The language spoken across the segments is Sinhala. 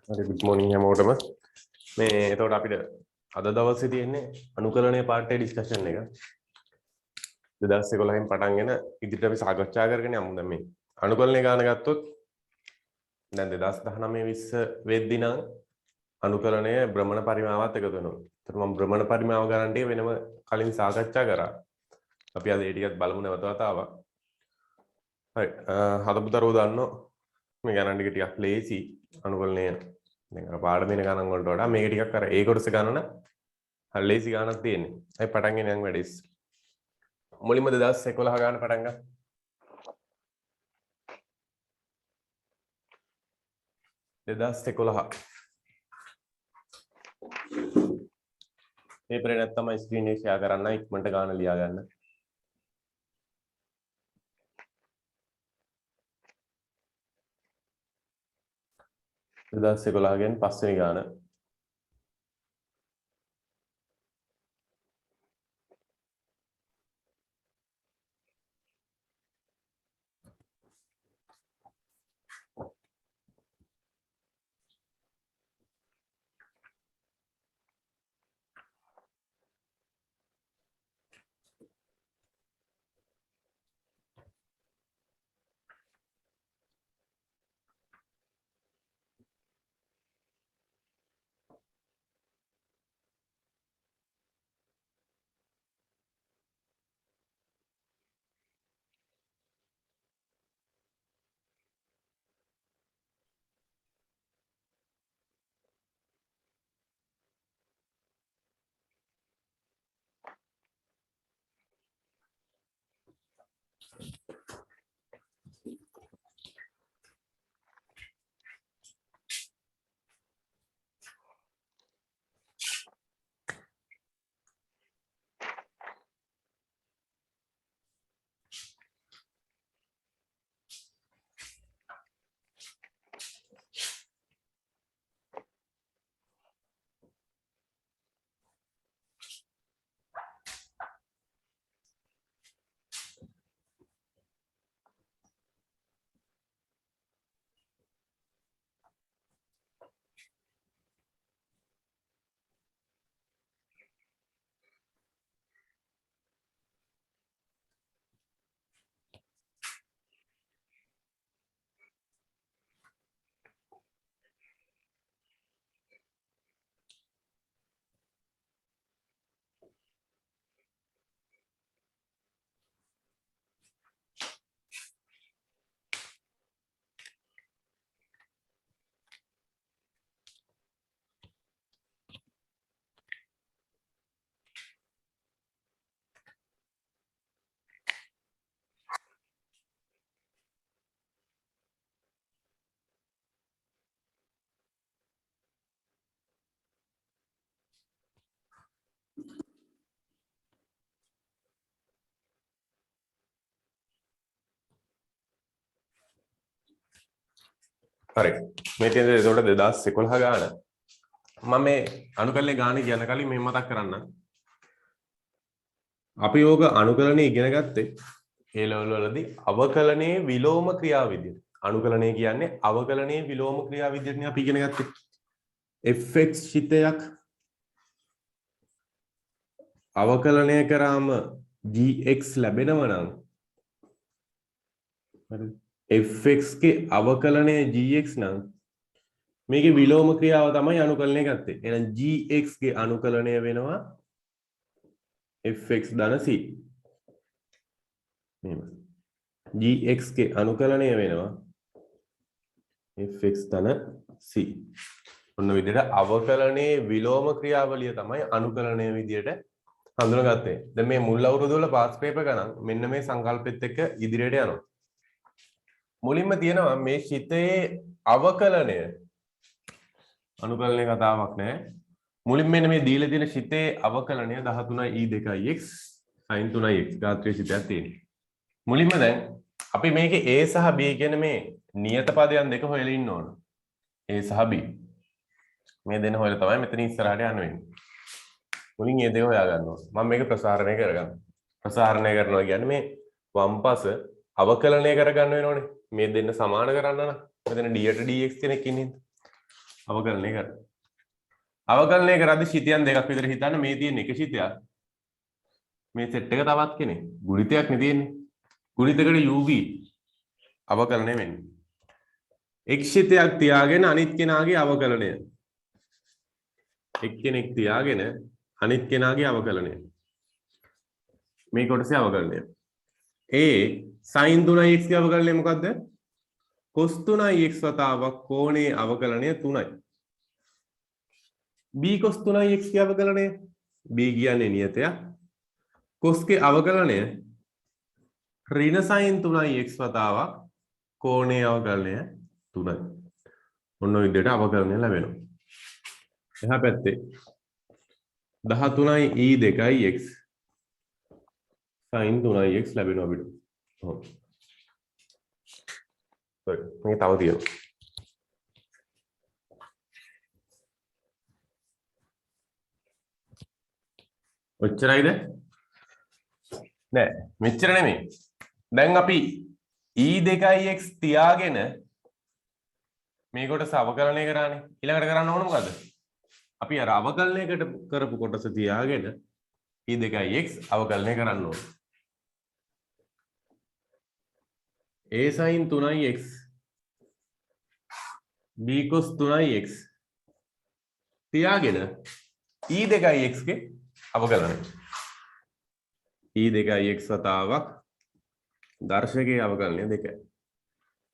හරි good morning හැමෝටම මේ එතකොට අපිට අද දවසේ තියෙන්නේ අනුකලනයේ පාඩේ ඩිස්කෂන් එක 2011 න් පටන්ගෙන ඉදිරියට අපි සාකච්ඡා කරගෙන යමු. දැන් මේ අනුකලනය ගාන ගත්තොත් දැන් 2019 20 වෙද්දී නම් අනුකලනය භ්‍රමණ පරිමාවත් එකතු වෙනවා. ඒතර මම භ්‍රමණ පරිමාව ගණන් ටික වෙනම කලින් සාකච්ඡා කරා. අපි අද ඒ ටිකත් බලමු නැවත වතාවක්. හරි හදපු දරුවෝ දන්නෝ මේ ගණන් ටික ටිකක් ලේසි අනුකලනය දැන් අර පාඩමේන ගණන් වලට වඩා මේක ටිකක් අර ඒ කොටස ගණන හරි ලේසි ගණනක් තියෙන්නේ. අපි පටන් ගෙන යන් වැඩිස්. මුලින්ම 2011 ගාන පටන් ගන්න. 2011 පේපරේ නැත්තම් ස්ක්‍රීන් එක ෂෙයා කරන්න ඉක්මනට ගාන ලියා ගන්න. 2011 ගෙන් පස්වෙනි ගාන හරි මේ තියෙන්නේ එතකොට 2011 ගාන මම මේ අනුකලනයේ ගාන කියන කලින් මෙහෙම මතක් කරන්න අපි යෝග අනුකලනයේ ඉගෙන ගත්තේ ඒ ලෙවල් වලදී අවකලනයේ විලෝම ක්‍රියාවිදිය අනුකලනය කියන්නේ අවකලනයේ විලෝම ක්‍රියාවිදියනේ අපි ඉගෙන ගත්තේ fx චිතයක් අවකලනය කරාම gx ලැබෙනවා නම් හරිද fx के අවකලනය gx නම් මේකේ විලෝම ක්‍රියාව තමයි අනුකලනය ගත්තේ. එහෙනම් gx ගේ අනුකලනය වෙනවා fx ධන c. මෙහෙම. gx ගේ අනුකලනය වෙනවා fx ධන c. ඔන්න විදිහට අවකලනයේ විලෝම ක්‍රියාවලිය තමයි අනුකලනය විදිහට හඳුනාගත්තේ. දැන් මේ මුල් අවුරුදු වල පාස් පේපර් ගණන් මෙන්න මේ සංකල්පෙත් එක්ක ඉදිරියට යනවා. මුලින්ම තියෙනවා මේ ශිතයේ අවකලනය අනුකලනයේ කතාවක් නෑ මුලින්ම මෙන්න මේ දීලා තියෙන ශිතයේ අවකලනය 13e2x sin 3x ඝාතීය ශිතයක් තියෙනවා මුලින්ම දැන් අපි මේකේ a සහ b කියන මේ නියත පදයන් දෙක හොයලා ඉන්න ඕන a සහ b මේ දෙන්න හොයලා තමයි මෙතන ඉස්සරහට යන්න වෙන්නේ මුලින් මේ දෙක හොයා ගන්න ඕන මම මේක ප්‍රසාරණය කරගන්න ප්‍රසාරණය කරනවා කියන්නේ මේ වම්පස අවකලනය කරගන්න වෙනෝනේ මේ දෙන්න සමාන කරන්න නම් මෙතන d ට dx කෙනෙක් ඉන්නේ අවකලනය කර. අවකලනය කරද්දී ශිතයන් දෙකක් විතර හිතන්න මේ තියෙන එක ශිතයක්. මේ සෙට් එක තවත් කෙනෙක්. ගුණිතයක් නේ තියෙන්නේ. ගුණිතකට UV අවකලනය වෙන්නේ. එක් ශිතයක් තියාගෙන අනිත් කෙනාගේ අවකලනය. එක්කෙනෙක් තියාගෙන අනිත් කෙනාගේ අවකලනය. මේ කොටසේ අවකලනය. A sin 3x ගේ අවකලනය මොකද්ද? cos 3x වතාවක් කෝණයේ අවකලනය 3යි. B cos 3x ගේ අවකලනය B කියන්නේ නියතයක්. cos ගේ අවකලනය ඍණ sin 3x වතාවක් කෝණයේ අවකලනය 3යි. ඔන්න ඔය විදිහට අවකලනය ලැබෙනවා. එහා පැත්තේ 13යි e2යි x sin 3x ලැබෙනවා අපිට. ඔව්. මේක තව තියෙනවා. ඔච්චරයිද? නෑ මෙච්චර නෙමෙයි. දැන් අපි e2x තියාගෙන මේ කොටස අවකලනය කරානේ. ඊළඟට කරන්න ඕන මොකද්ද? අපි අර අවකලනයකට කරපු කොටස තියාගෙන e2x අවකලනය කරන්න ඕන. a sin 3x b cos 3x තියාගෙන e2x ගේ අවකලනය. e2x වතාවක් දර්ශකයේ අවකලනය 2යි.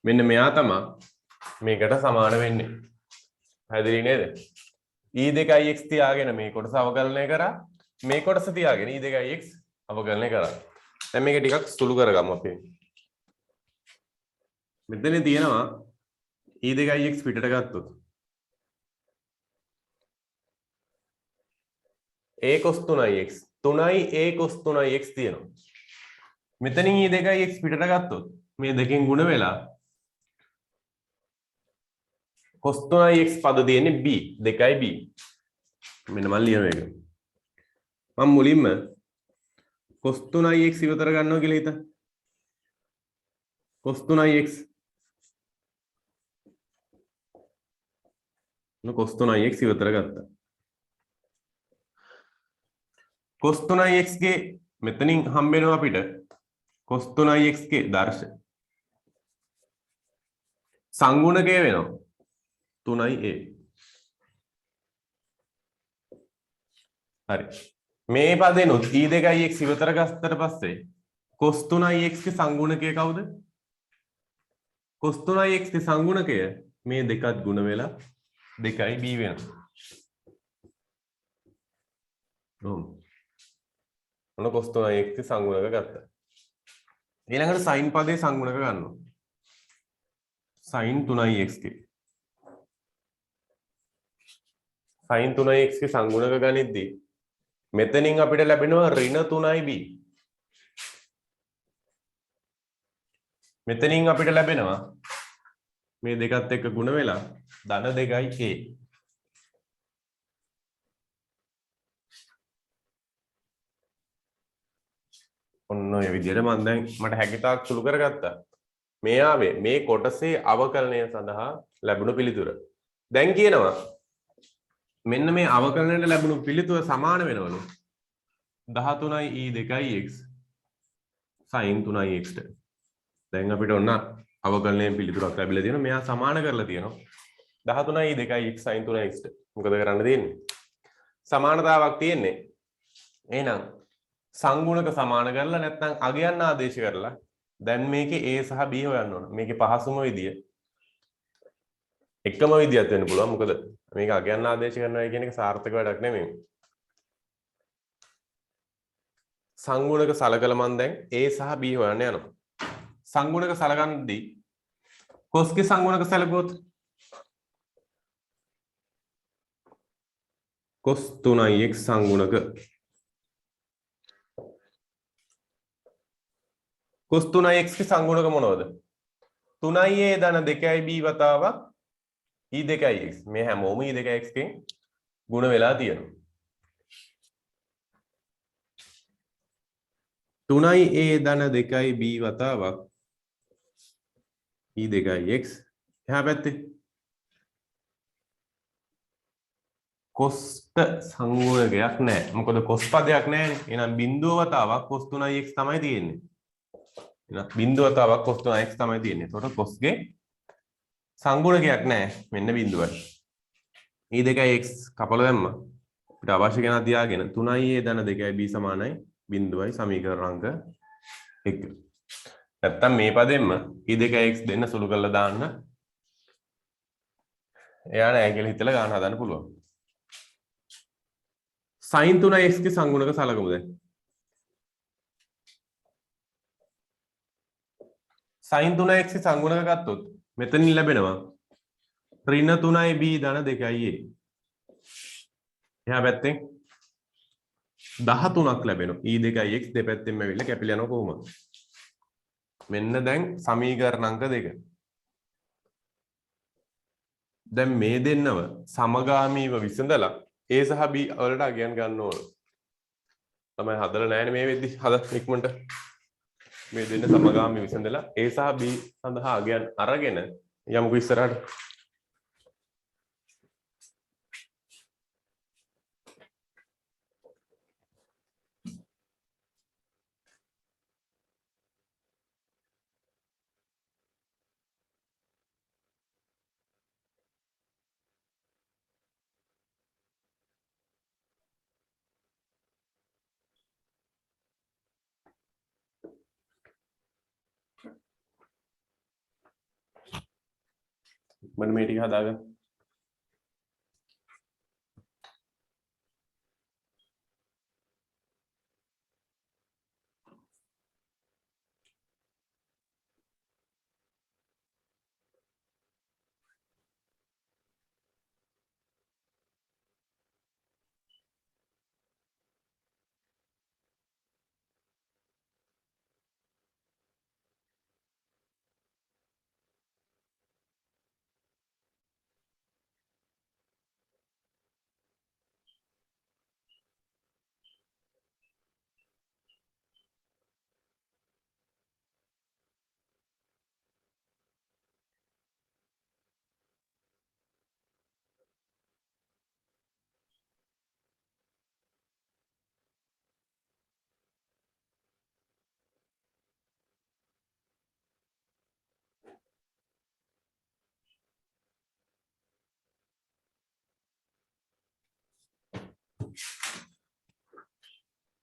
මෙන්න මෙයා තමයි මේකට සමාන වෙන්නේ. පැහැදිලි නේද? e2x තියාගෙන මේ කොටස අවකලනය කරා. මේ කොටස තියාගෙන e2x අවකලනය කරා. දැන් මේක ටිකක් සුළු කරගමු අපි. මෙතන තියෙනවා e2x පිටට ගත්තොත් a cos 3x 3යි a cos 3x තියෙනවා. මෙතනින් e2x පිටට ගත්තොත් මේ දෙකෙන් ගුණ වෙලා cos 3x පද තියෙන්නේ b 2යි b. මෙන්න මම ලියන එක. මම මුලින්ම cos 3x ඉවතර ගන්නවා කියලා හිතා. cos 3x cos 3x ඉවතර ගත්තා. cos 3x ගේ මෙතනින් හම්බ වෙනවා අපිට cos 3x ගේ දර්ශ සංගුණකය වෙනවා 3a. හරි. මේ පදෙනුත් e2x ඉවතර ගත්තට පස්සේ cos 3x ගේ සංගුණකය කවුද? cos 3x ගේ සංගුණකය මේ දෙකත් ගුණ වෙලා 2යි b වෙනවා. ඔන්න cos 3x ගේ සංගුණක ගත්තා. ඊළඟට sin පදේ සංගුණක ගන්නවා. sin 3x ගේ. sin 3x ගේ සංගුණක ගනිද්දී මෙතනින් අපිට ලැබෙනවා ඍණ 3යි b. මෙතනින් අපිට ලැබෙනවා මේ දෙකත් එක්ක ගුණ වෙලා ධන 2යි a. ඔන්න ඔය විදිහට මම දැන් මට හැකියතාක් සුළු කරගත්තා. මේ ආවේ මේ කොටසේ අවකලනය සඳහා ලැබුණු පිළිතුර. දැන් කියනවා මෙන්න මේ අවකලනයට ලැබුණු පිළිතුර සමාන වෙනවලු 13යි e2x sin 3x ට. දැන් අපිට ඔන්න අවකලනයේ පිළිතුරක් ලැබිලා තියෙනවා. මෙයා සමාන කරලා තියෙනවා 13යි e2x sin 3x ට. මොකද කරන්න තියෙන්නේ? සමානතාවක් තියෙන්නේ. එහෙනම් සංගුණක සමාන කරලා නැත්නම් අගයන් ආදේශ කරලා දැන් මේකේ a සහ b හොයන්න ඕන. මේකේ පහසුම විදිය එකම විදියක් වෙන්න පුළුවන්. මොකද මේක අගයන් ආදේශ කරනවා කියන එක සාර්ථක වැඩක් නෙමෙයි. සංගුණක සලකලා මම දැන් a සහ b හොයන්න යනවා. සංගුණක සලකන්නදී cos ගේ සංගුණක සලකුවොත් cos 3x සංගුණක cos 3x ගේ සංගුණක මොනවද? 3a ධන 2b වතාවක් e2x. මේ හැමෝම e2x ගෙන් ගුණ වෙලා තියෙනවා. 3a ධන 2b වතාවක් e2x. එහා පැත්තේ කොස්ට සංගුණකයක් නැහැ. මොකද කොස් පදයක් නැහැ. එහෙනම් බිඳුව වතාවක් cos 3x තමයි තියෙන්නේ. එහෙනම් බිඳුව වතාවක් cos 3x තමයි තියෙන්නේ. එතකොට cosගේ සංගුණකයක් නැහැ. මෙන්න බිඳුවයි. මේ දෙකයි x කපලා දැම්මා. අපිට අවශ්‍ය කෙනා තියාගෙන 3a ධන 2b සමානයි බිඳුවයි සමීකරණ අංක 1. නැත්තම් මේ පදෙන්න e 2x දෙන්න සුළු කරලා දාන්න. එයා නෑ කියලා හිතලා ගන්න හදන්න පුළුවන්. sin 3x ගේ සංගුණක සලකමු දැන්. sin 3x ගේ සංගුණක ගත්තොත් මෙතනින් ලැබෙනවා ඍණ 3b ධන 2a. එහා පැත්තෙන් 13ක් ලැබෙනවා. e 2x දෙපැත්තෙන්ම ඇවිල්ලා කැපිලා යනවා කොහොමද? මෙන්න දැන් සමීකරණ අංක 2. දැන් මේ දෙන්නව සමගාමීව විසඳලා a සහ b වලට අගයන් ගන්න ඕන. තමයි හදලා නැහැනේ මේ වෙද්දි හද ඉක්මනට මේ දෙන්න සමගාමීව විසඳලා a සහ b සඳහා අගයන් අරගෙන යමුකෝ ඉස්සරහට. මම මේ ටික හදාගන්න.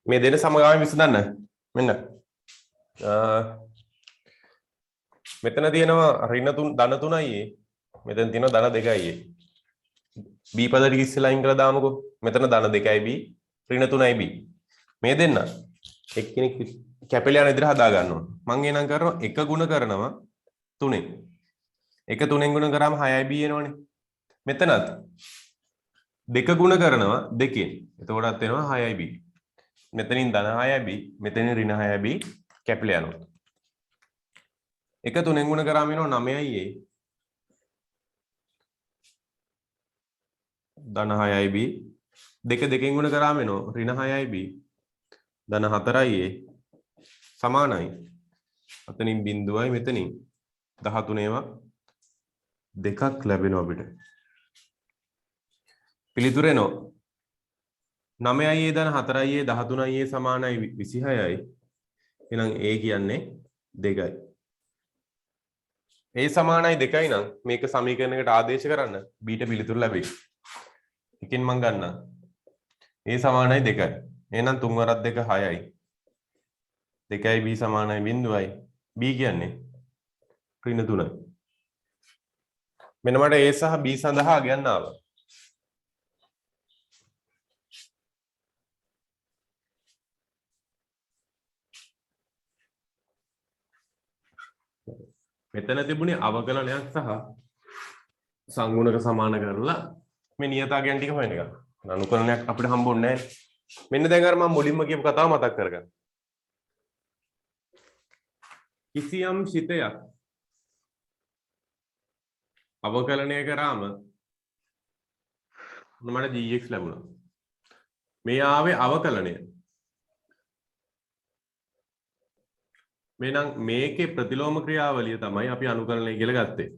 මේ දෙන්න සමගාමීව විසඳන්න. මෙන්න. මෙතන තියෙනවා ඍණ 3 ධන 3යි. මෙතන තියෙනවා ධන 2යි. b පද ටික ඉස්සෙල්ලා අයින් කරලා දාමුකෝ. මෙතන ධන 2යි b ඍණ 3යි b. මේ දෙන්න එක්කෙනෙක් කැපිලා යන විදිහට හදා ගන්න ඕන. මම එනම් කරනවා 1 ගුණ කරනවා 3. 1 3ෙන් ගුණ කරාම 6යි b එනවනේ. මෙතනත් 2 ගුණ කරනවා 2කින්. එතකොටත් වෙනවා 6යි b. මෙතනින් ධන 6යි b මෙතනින් ඍණ 6යි b කැපිලා යනවා. 1 3ෙන් ගුණ කරාම එනවා 9යි a. ධන 6යි b 2 2කින් ගුණ කරාම එනවා ඍණ 6යි b ධන 4යි a සමානයි. අතනින් බිඳුවයි මෙතනින් 13 ඒවා දෙකක් ලැබෙනවා අපිට. පිළිතුර එනවා 9යි a ධන 4යි a 13යි a සමානයි 26යි. එහෙනම් a කියන්නේ 2යි. a සමානයි 2යි නම් මේක සමීකරණයකට ආදේශ කරන්න b ට පිළිතුරු ලැබෙයි. එකෙන් මම ගන්නම් a සමානයි 2යි. එහෙනම් 3 වරක් 2 6යි. 2යි b සමානයි බිඳුවයි. b කියන්නේ ඍණ 3යි. මෙන්න මට a සහ b සඳහා ගන්න ආවා. මෙතන තිබුණේ අවකලනයක් සහ සංගුණක සමාන කරලා මේ නියතාගයන් ටික හොයන එක. අනුකලනයක් අපිට හම්බුන්නේ නැහැ. මෙන්න දැන් අර මම මුලින්ම කියපු කතාව මතක් කරගන්න. කිසියම් ශිතයක් අවකලනය කරාම මට gx ලැබුණා. මේ ආවේ අවකලනය. මේනම් මේකේ ප්‍රතිලෝම ක්‍රියාවලිය තමයි අපි අනුකලනය කියලා ගත්තේ.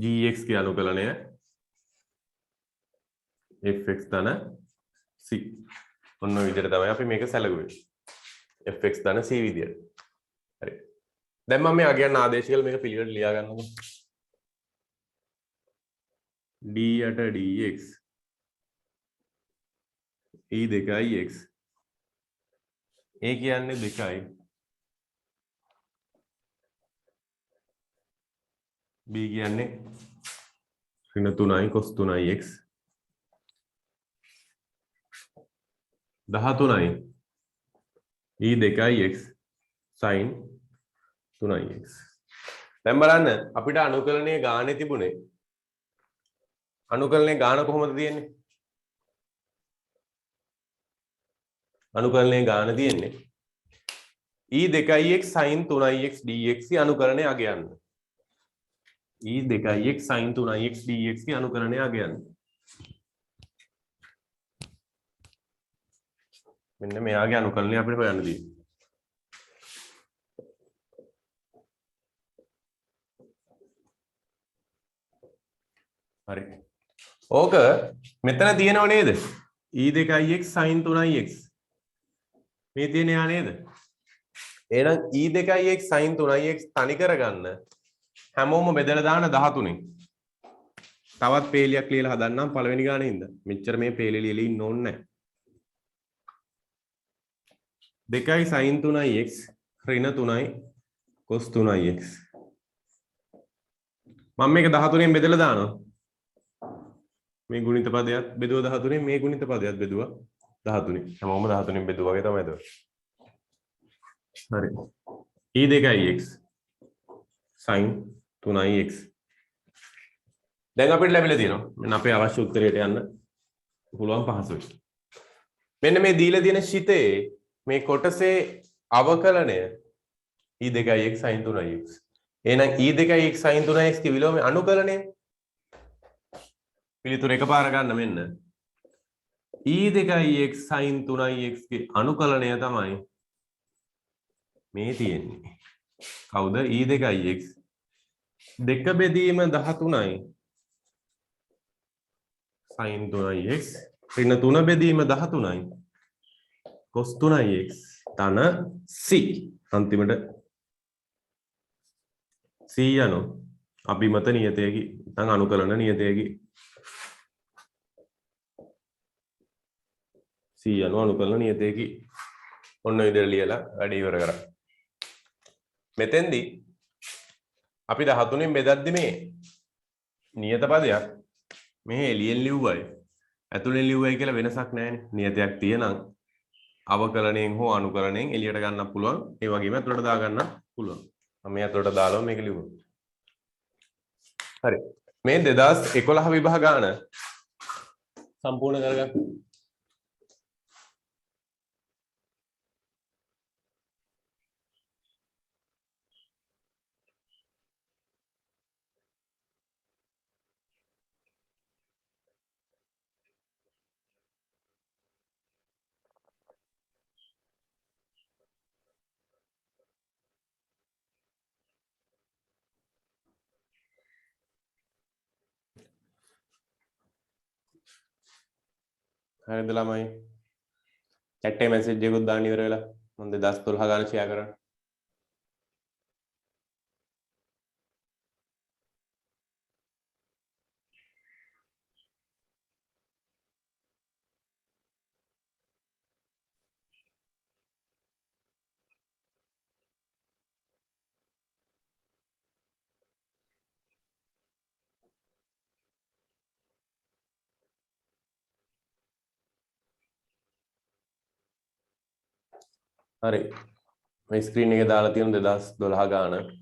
gx की अनुकलनය fx ධන c. ඔන්න ඔය විදිහට තමයි අපි මේක සැලකුවේ. fx ධන c විදියට. හරි. දැන් මම මේ අගයන් ආදේශ කියලා මේක පිළිවෙලට ලියා ගන්නකො. d යට dx e 2යි x a කියන්නේ 2යි b කියන්නේ ඍණ 3යි cos 3යි x 13යි e 2යි x sin 3යි x. දැන් බලන්න අපිට අනුකලනයේ ගානේ තිබුණේ අනුකලනයේ ගාන කොහොමද තියෙන්නේ? අනුකලනයේ ගාන තියෙන්නේ e 2ix sin 3ix dx की අනුකලනය අගයන්න. e 2ix sin 3ix dx की අනුකලනය අගයන්න. මෙන්න මෙයාගේ අනුකලනය අපිට හොයන්න තියෙන්නේ. හරි. ඕක මෙතන තියෙනව නේද? e 2ix sin 3ix මේ තියෙන යා නේද? එහෙනම් e 2ix sin 3ix තනි කරගන්න හැමෝම බෙදලා දාන 13න්. තවත් පේලියක් ලියලා හදන්නම් පළවෙනි ගානේ ඉඳන්. මෙච්චර මේ පේලිය ලියලා ඉන්න ඕනේ නැහැ. 2යි sin 3ix ඍණ 3යි cos 3ix. මම මේක 13න් බෙදලා දානවා. මේ ගුණිත පදයක් බෙදුවා 13න් මේ ගුණිත පදයක් බෙදුවා 13න්. හැමෝම 13න් බෙදුවා වගේ තමයි ඒක. හරි. e 2ix sin 3ix. දැන් අපිට ලැබිලා තියෙනවා. මෙන්න අපේ අවශ්‍ය උත්තරයට යන්න පුළුවන් පහසුයි. මෙන්න මේ දීලා තියෙන ශිතේ මේ කොටසේ අවකලනය e 2ix sin 3ix. එහෙනම් e 2ix sin 3ix की විලෝමයේ අනුකලනය පිළිතුර එකපාර ගන්න මෙන්න. e 2ix sin 3ix की අනුකලනය තමයි මේ තියෙන්නේ. කවුද? e 2ix 2 බෙදීම 13යි sin 3ix ඍණ 3 බෙදීම 13යි cos 3ix ධන c. අන්තිමට c යනු අභිමත නියතයකි නැත්නම් අනුකලන නියතයකි. c යනු අනුකලන නියතයකි. ඔන්න විදිහට ලියලා වැඩ ඉවර කරා. මෙතෙන්දී අපි 13න් බෙදද්දි මේ නියත පදයක් මේ එළියෙන් ලිව්වයි ඇතුලෙන් ලිව්වයි කියලා වෙනසක් නැහැනේ. නියතයක් තියෙනම් අවකලණයෙන් හෝ අනුකලණයෙන් එළියට ගන්නත් පුළුවන්. ඒ වගේම ඇතුලට දා ගන්නත් පුළුවන්. මම මේ ඇතුලට දාලා මේක ලිව්වා. හරි. මේ 2011 විභාග ගාන සම්පූර්ණ කරගන්න. හරිද ළමයි? chat එකේ message එකකුත් දාන්න ඉවර වෙලා මම 2012 ගාන share කරන්න. හරි. මේ ස්ක්‍රීන් එකේ දාලා තියෙන 2012 ගාන.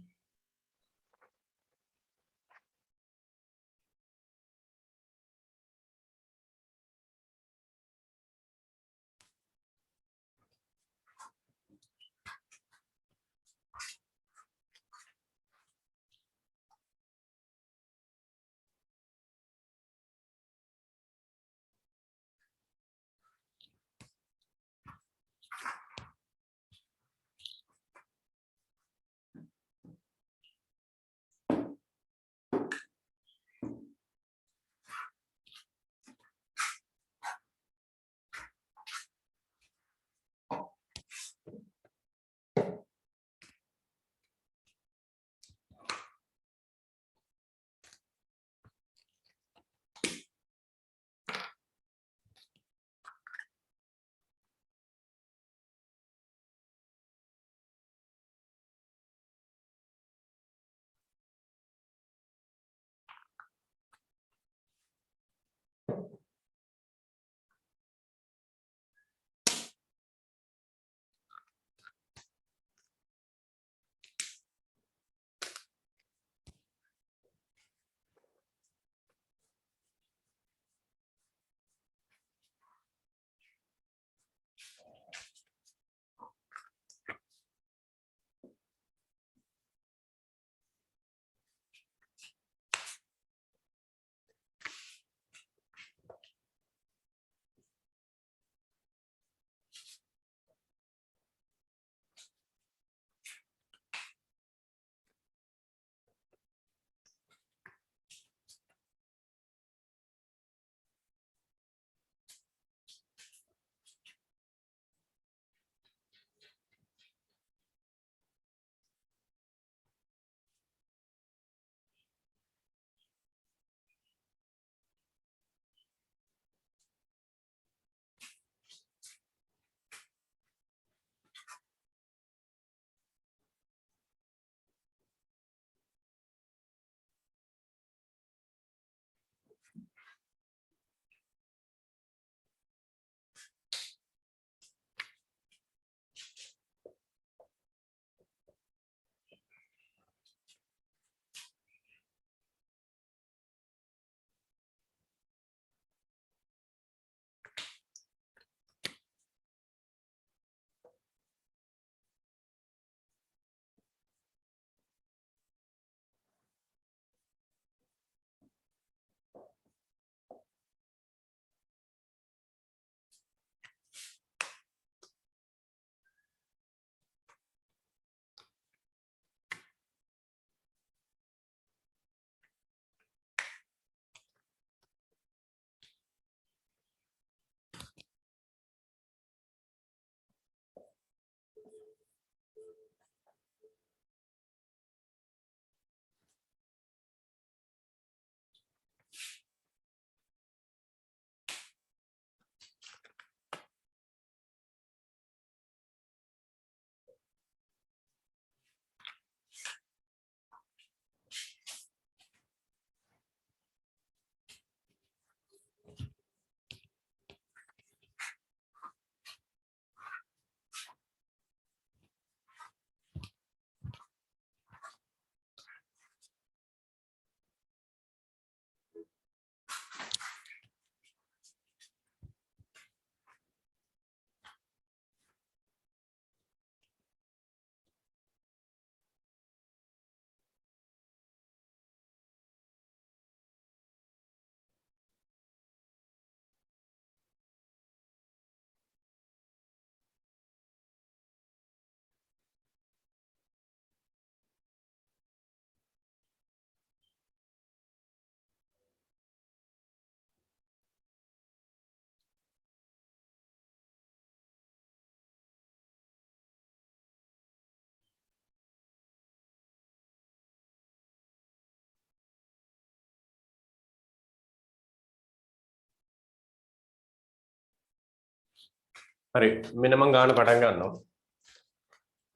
හරි මෙන්න මම ගාන පටන් ගන්නවා.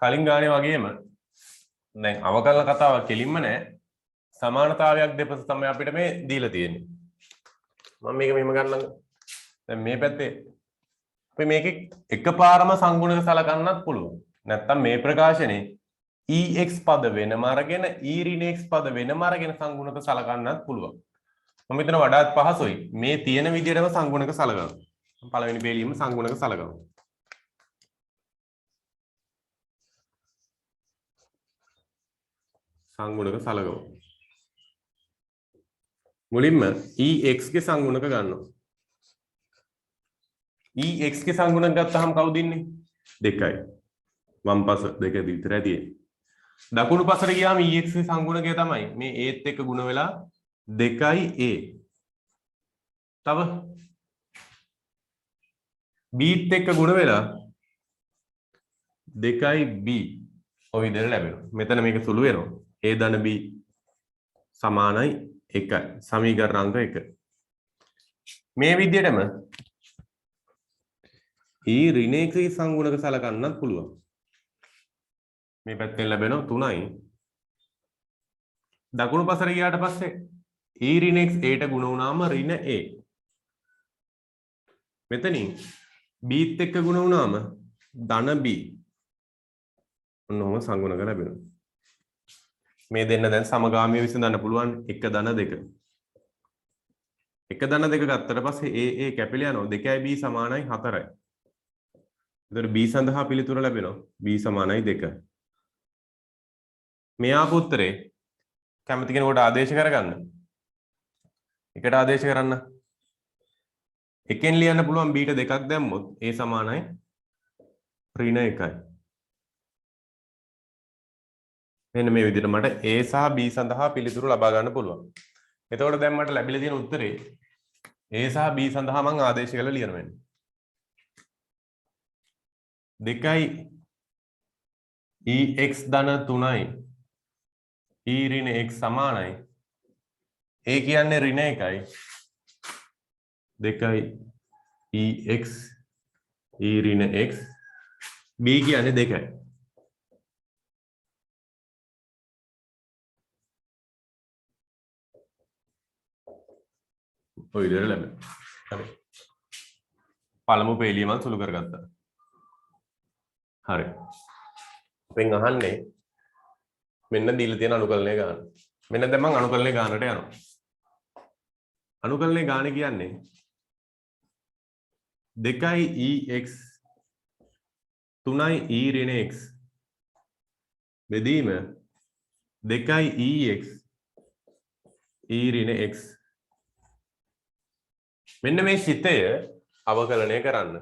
කලින් ගානේ වගේම දැන් අවකලන කතාව කෙලින්ම නෑ. සමානතාවයක් දෙපස තමයි අපිට මේ දීලා තියෙන්නේ. මම මේක මෙහෙම ගන්නම්. දැන් මේ පැත්තේ අපි මේකේ එකපාරම සංගුණක සලකන්නත් පුළුවන්. නැත්තම් මේ ප්‍රකාශනේ EX පද වෙනම අරගෙන E ඍණ X පද වෙනම අරගෙන සංගුණක සලකන්නත් පුළුවන්. මම හිතන වඩාත් පහසුයි මේ තියෙන විදිහටම සංගුණක සලකනවා. පළවෙනි පේලියෙම සංගුණක සලකනවා. සංගුණක සලකනවා. මුලින්ම EX ගේ සංගුණක ගන්නවා. EX ගේ සංගුණක ගත්තාම කවුද ඉන්නේ? 2යි. වම් පස දෙක විතරයි තියෙන්නේ. දකුණු පසට ගියාම EX ගේ සංගුණකය තමයි මේ Aත් එක්ක ගුණ වෙලා 2A. තව Bත් එක්ක ගුණ වෙලා 2B. ඔය විදිහට ලැබෙනවා. මෙතන මේක සුළු වෙනවා. A ධන B සමානයි 1යි. සමීකරණ අංක 1. මේ විදිහටම E ඍණ X ගේ සංගුණක සලකන්නත් පුළුවන්. මේ පැත්තෙන් ලැබෙනවා 3යි. දකුණු පසට ගියාට පස්සේ E ඍණ X Aට ගුණ වුණාම ඍණ A. මෙතනින් Bත් එක්ක ගුණ වුණාම ධන B. ඔන්නෝම සංගුණක ලැබෙනවා. මේ දෙන්න දැන් සමගාමීව විසඳන්න පුළුවන් 1 ධන 2. 1 ධන 2 ගත්තට පස්සේ A කැපිලා යනවා 2B සමානයි 4යි. එතකොට B සඳහා පිළිතුර ලැබෙනවා B සමානයි 2. මේ ආපු උත්තරේ කැමති කෙනෙකුට ආදේශ කරගන්න. එකට ආදේශ කරන්න. එකෙන් ලියන්න පුළුවන් B ට 2ක් දැම්මොත් A සමානයි ඍණ 1යි. මෙන්න මේ විදිහට මට A සහ B සඳහා පිළිතුරු ලබා ගන්න පුළුවන්. එතකොට දැන් මට ලැබිලා තියෙන උත්තරේ A සහ B සඳහා මම ආදේශ කරලා ලියන වෙන්නේ. 2යි EX ධන 3යි E ඍණ X සමානයි A කියන්නේ ඍණ 1යි 2යි EX E ඍණ X B කියන්නේ 2යි. ඔය විදිහට ලැබෙනවා. හරි. පළමු පේලිය මම සුළු කරගත්තා. හරි. අපෙන් අහන්නේ මෙන්න දීලා තියෙන අනුකලනය ගාන. මෙන්න දැන් මම අනුකලනය ගානට යනවා. අනුකලනය ගාන කියන්නේ 2යි EX 3යි E ඍණ X බෙදීම 2යි EX E ඍණ X. මෙන්න මේ ශිතය අවකලනය කරන්න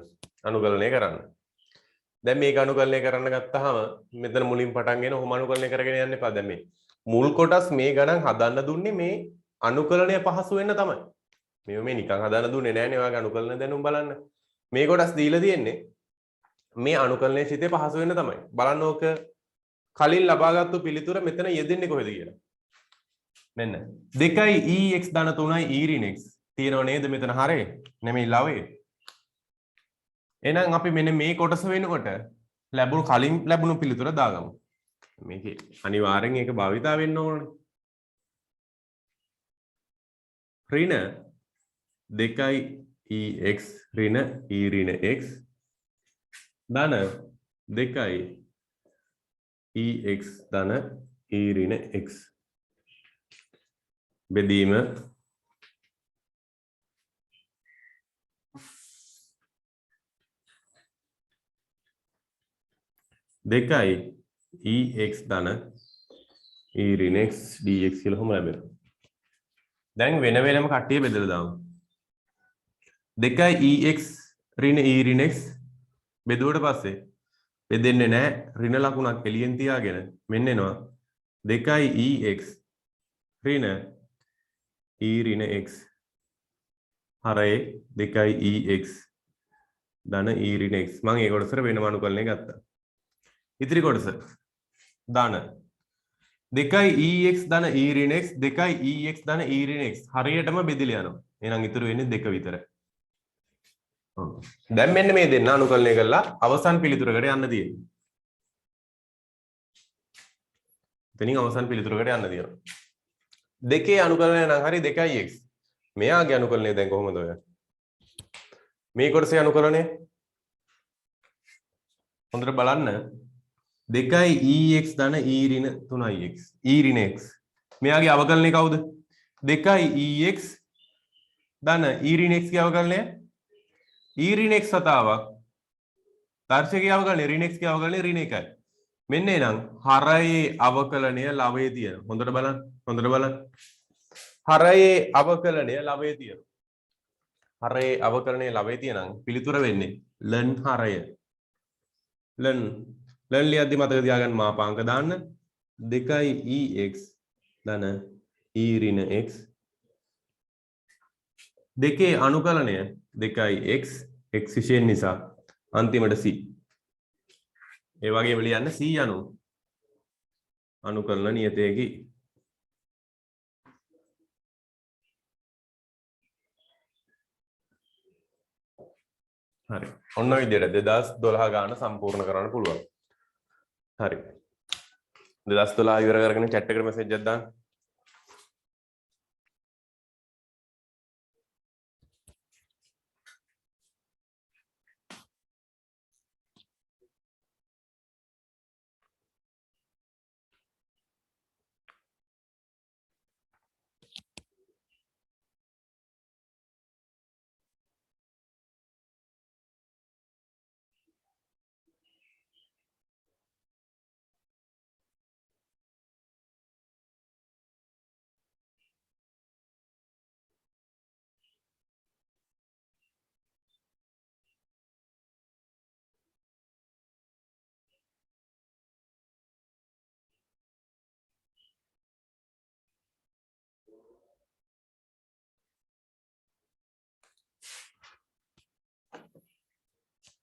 අනුකලනය කරන්න. දැන් මේක අනුකලනය කරන්න ගත්තාම මෙතන මුලින් පටන් ගෙන ඔහොම අනුකලනය කරගෙන යන්න එපා. දැන් මේ මුල් කොටස් මේ ගණන් හදන්න දුන්නේ මේ අනුකලනය පහසු වෙන්න තමයි. මේ නිකන් හදන්න දුන්නේ නෑනේ. ඔයාගේ අනුකලන දැනුම් බලන්න. මේ කොටස් දීලා තියෙන්නේ මේ අනුකලනයේ ශිතය පහසු වෙන්න තමයි. බලන්න ඕක කලින් ලබාගත්තු පිළිතුර මෙතන යෙදෙන්නේ කොහෙද කියලා. මෙන්න 2යි EX ධන 3යි E ඍණ X තියෙනව නේද මෙතන හරේ නෙමෙයි ලවේ. එහෙනම් අපි මෙන්න මේ කොටස වෙනකොට කලින් ලැබුණු පිළිතුර දාගමු. මේකේ අනිවාර්යෙන් ඒක භාවිතා වෙන්න ඕනේ. ඍණ 2යි EX ඍණ E ඍණ X ධන 2යි EX ධන E ඍණ X බෙදීම 2යි EX ධන E ඍණ X dx කියලා හොම ලැබෙනවා. දැන් වෙන වෙනම කට්ටිය බෙදලා දාමු. 2යි EX ඍණ E ඍණ X බෙදුවට පස්සේ බෙදෙන්නේ නැහැ. ඍණ ලකුණක් එළියෙන් තියාගෙන මෙන්න එනවා 2යි EX ඍණ E ඍණ X හරේ 2යි EX ධන E ඍණ X. මම ඒ කොටසට වෙනම අනුකලනය ගත්තා. ඉතිරි කොටස ධන 2යි EX ධන E ඍණ X 2යි EX ධන E ඍණ X හරියටම බෙදලා යනවා. එහෙනම් ඉතුරු වෙන්නේ 2 විතරයි. දැන් මෙන්න මේ දෙන්න අනුකලනය කරලා අවසන් පිළිතුරකට යන්න තියෙනවා. එතනින් අවසන් පිළිතුරකට යන්න තියෙනවා. දෙකේ අනුකලනය නම් හරි 2x. මෙයාගේ අනුකලනය දැන් කොහොමද ඔය? මේ කොටසේ අනුකලනය හොඳට බලන්න. 2ex ධන e ඍණ 3ix. e ඍණ x. මෙයාගේ අවකලනය කවුද? 2ex ධන e ඍණ x ගේ අවකලනය e ඍණ x වතාවක් දර්ශකයේ අවකලනය ඍණ x ගේ අවකලනය ඍණ 1යි. මෙන්න එනම් හරයේ අවකලනය ලවයේ තියෙන. හොඳට බලන්න. හොඳට බලන්න. හරයේ අවකලනය ලවයේ තියෙන. හරයේ අවකලනය ලවයේ තියෙනම් පිළිතුර වෙන්නේ ලන් හරය. ලන් ලියද්දි මතක තියාගන්න මාපාංක දාන්න. 2ex ධන e ඍණ x දෙකේ අනුකලනය 2x x විශේෂ නිසා අන්තිමට c. ඒ වගේම ලියන්න c යනු අනුකලන නියතයකි. හරි. ඔන්න විදිහට 2012 ගාන සම්පූර්ණ කරන්න පුළුවන්. හරි. 2012 ඉවර කරගෙන chat එකට message එකක් දාන්න.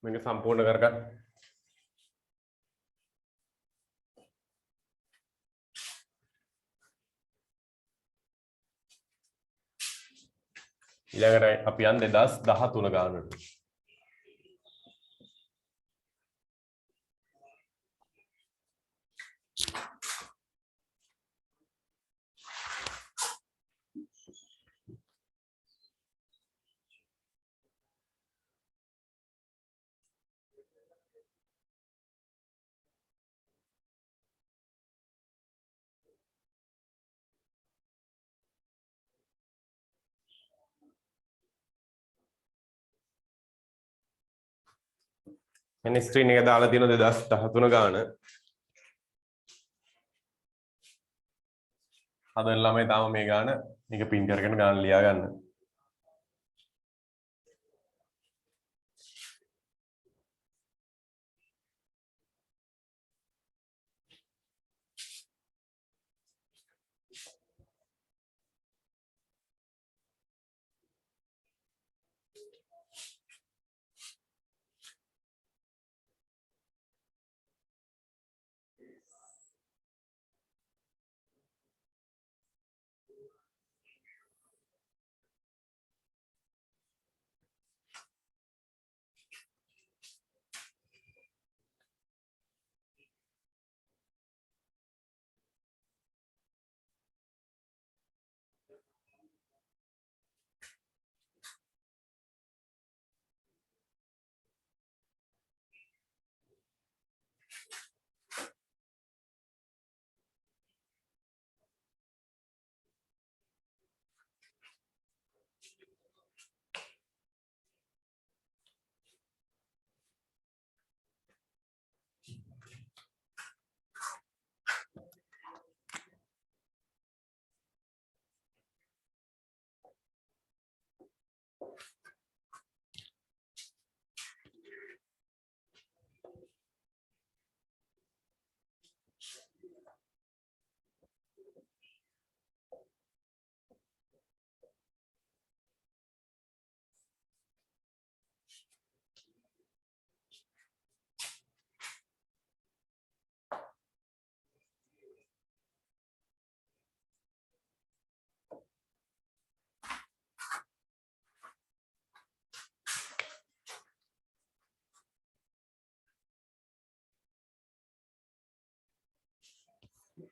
මේක සම්පූර්ණ කරගන්න. ඊළඟට අපි යන්නේ 2013 ගානට. එන්නේ ස්ක්‍රීන් එක දාලා තියෙන 2013 ගාන. හදන ළමයි තාම මේ ගාන මේක පින් කරගෙන ගාන ලියා ගන්න.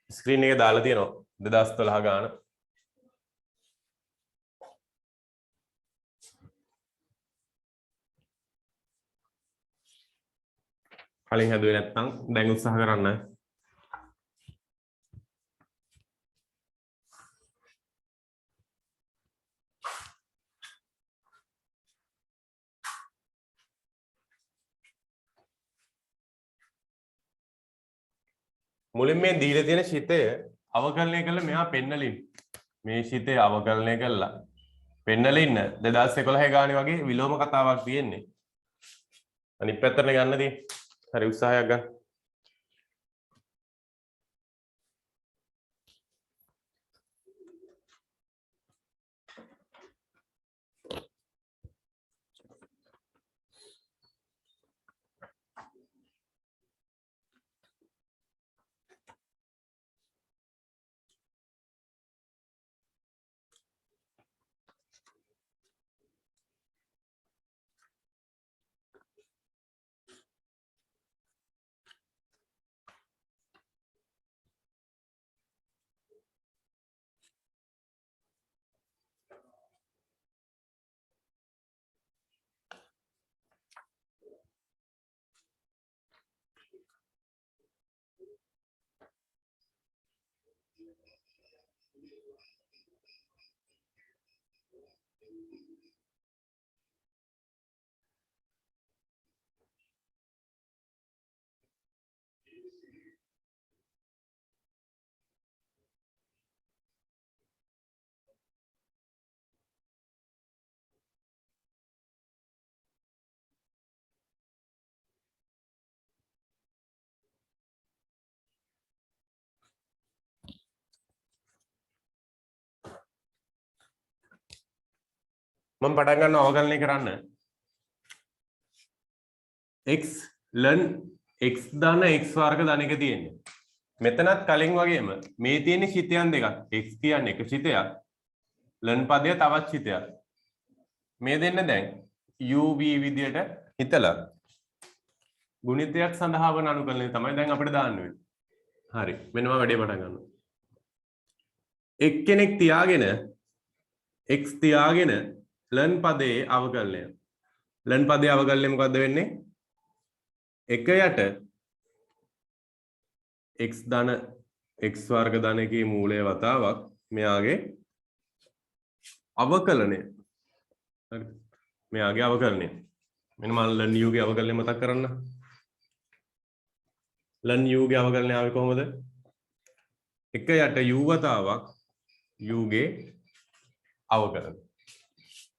ස්ක්‍රීන් එකේ දාලා තියෙනවා 2012 ගාන. කලින් හැදුවේ නැත්නම් දැන් උත්සාහ කරන්න. මුලින් මේ දීලා තියෙන ශිතය අවකලනය කළා මෙහා පෙන්නලින්. මේ ශිතය අවකලනය කළා. පෙන්නලා ඉන්න 2011 ගානේ වගේ විලෝම කතාවක් තියෙන්නේ. අනිත් පැත්තට ගන්න තියෙන්නේ. හරි උත්සාහයක් ගන්න. මම පටන් ගන්න අවකලනය කරන්න. x ln x ධන x වර්ග ධන එක තියෙන්නේ. මෙතනත් කලින් වගේම මේ තියෙන ශිතයන් දෙකක්. x කියන්නේ එක ශිතයක්. ln පදය තවත් ශිතයක්. මේ දෙන්න දැන් u v විදියට හිතලා ගුණිතයක් සඳහා වන අනුකලනය තමයි දැන් අපිට දාන්න වෙන්නේ. හරි. මෙන්න මම වැඩේ පටන් ගන්නවා. එක්කෙනෙක් තියාගෙන x තියාගෙන ln පදයේ අවකලනය. ln පදයේ අවකලනය මොකද්ද වෙන්නේ? 1 යට x ධන x වර්ග ධන එකේ මූලය වතාවක් මෙයාගේ අවකලනය. හරි. මෙයාගේ අවකලනය. මෙන්න මම ln u ගේ අවකලනය මතක් කරන්න. ln u ගේ අවකලනය ආවේ කොහොමද? 1 යට u වතාවක් u ගේ අවකලනය.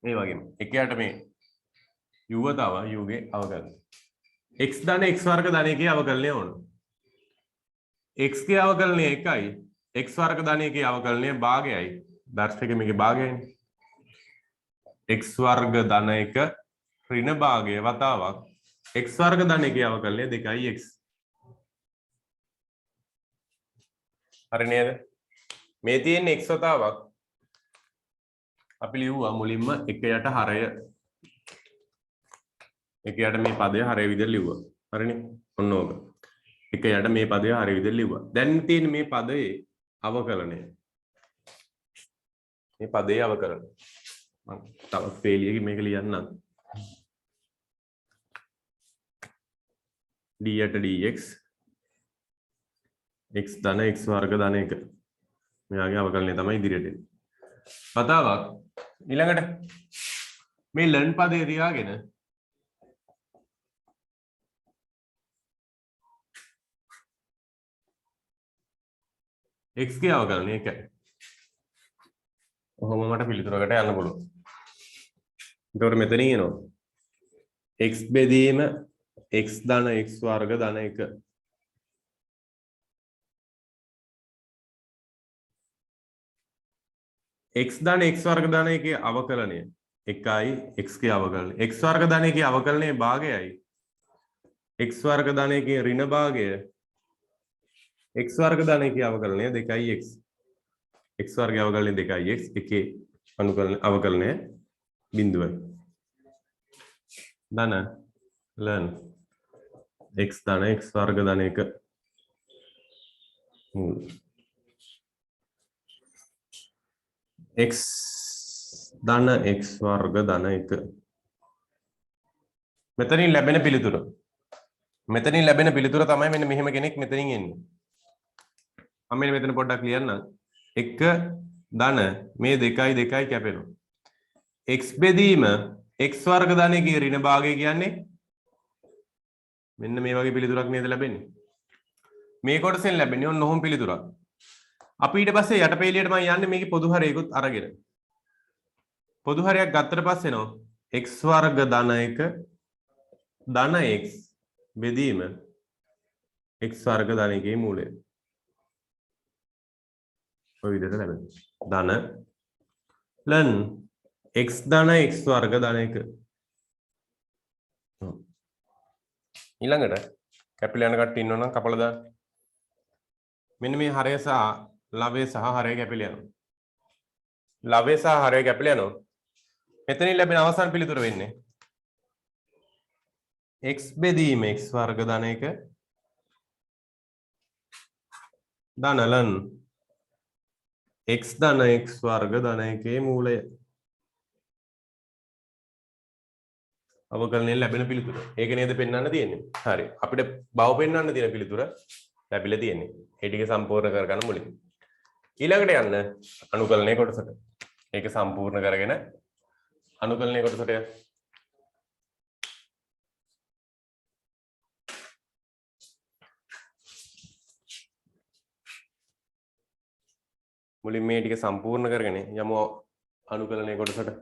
මේ වගේම 1 යට මේ u වතාවක් u ගේ අවකලනය. x ධන x වර්ග ධන එකේ අවකලනය ඕන. x ගේ අවකලනය 1යි x වර්ග ධන එකේ අවකලනය භාගයයි. දර්ශක මේකේ භාගයයි. x වර්ග ධන එක ඍණ භාගය වතාවක් x වර්ග ධන එකේ අවකලනය 2x. හරි නේද? මේ තියෙන x වතාවක් අපි ලියුවා මුලින්ම 1 යට හරය. 1 යට මේ පදය හරය විදිහට ලිව්වා. හරිනේ? ඔන්න ඕක. 1 යට මේ පදය හරය විදිහට ලිව්වා. දැන් තියෙන මේ පදයේ අවකලනය. මේ පදයේ අවකලනය. මම තවත් පේලියකින් මේක ලියන්නම්. d යට dx x ධන x වර්ග ධන එක. මෙයාගේ අවකලනය තමයි ඉදිරියට එන්නේ. වතාවක් ඊළඟට මේ ln පදය තියාගෙන x ගේ අවකලනය 1යි. ඔහොම මට පිළිතුරකට යන්න පුළුවන්. එතකොට මෙතන එනවා x බෙදීම x ධන x වර්ග ධන 1. x ධන x වර්ග ධන එකේ අවකලනය 1යි x ගේ අවකලනය. x වර්ග ධන එකේ අවකලනයේ භාගයයි x වර්ග ධන එකේ ඍණ භාගය x වර්ග ධන එකේ අවකලනය 2x. x වර්ගයේ අවකලනය 2x එකේ අවකලනය බිඳුවයි. ධන ln x ධන x වර්ග ධන 1 මූල x ධන x වර්ග ධන 1 මෙතනින් ලැබෙන පිළිතුර තමයි මෙන්න මෙහෙම කෙනෙක් මෙතනින් එන්නේ මම මෙතන පොඩ්ඩක් ලියන්නම් 1 ධන මේ 2 කැපෙනවා x බෙදීම x වර්ග ධන 1 ඍණ භාගය කියන්නේ මෙන්න මේ වගේ පිළිතුරක් නේද ලැබෙන්නේ මේ කොටසෙන් ලැබෙන්නේ ඔන්න ඔහොම පිළිතුරක් අපි ඊට පස්සේ යටපේලියට මම යන්නේ මේකේ පොදු හරයකුත් අරගෙන පොදු හරයක් ගත්තට පස්සේ නෝ x වර්ග ධන 1 ධන x බෙදීම x වර්ග ධන 1 ගේ මූලය ඔය විදිහට ලැබෙනවා ධන ලන් x ධන x වර්ග ධන 1 ඊළඟට කැපිලා යන කට්ටිය ඉන්නවනම් කපලා දාන්න මෙන්න මේ හරය සහ ලවය සහ හරය කැපිලා යනවා ලවය සහ හරය කැපිලා යනවා මෙතනින් ලැබෙන අවසාන පිළිතුර වෙන්නේ x බෙදීම x වර්ග ධන 1 ධන ලන් x ධන x වර්ග ධන 1 මූලය අවකලනයෙන් ලැබෙන පිළිතුර. ඒක නේද පෙන්වන්න තියෙන්නේ. හරි. අපිට බව පෙන්වන්න තියෙන පිළිතුර ලැබිලා තියෙන්නේ. ඒ ටික සම්පූර්ණ කරගන්න මුලින්. ඊළඟට යන්න අනුකලනයේ කොටසට. ඒක සම්පූර්ණ කරගෙන අනුකලනයේ කොටසට යන්න. මුලින් මේ ටික සම්පූර්ණ කරගෙන යමු අනුකලනයේ කොටසට.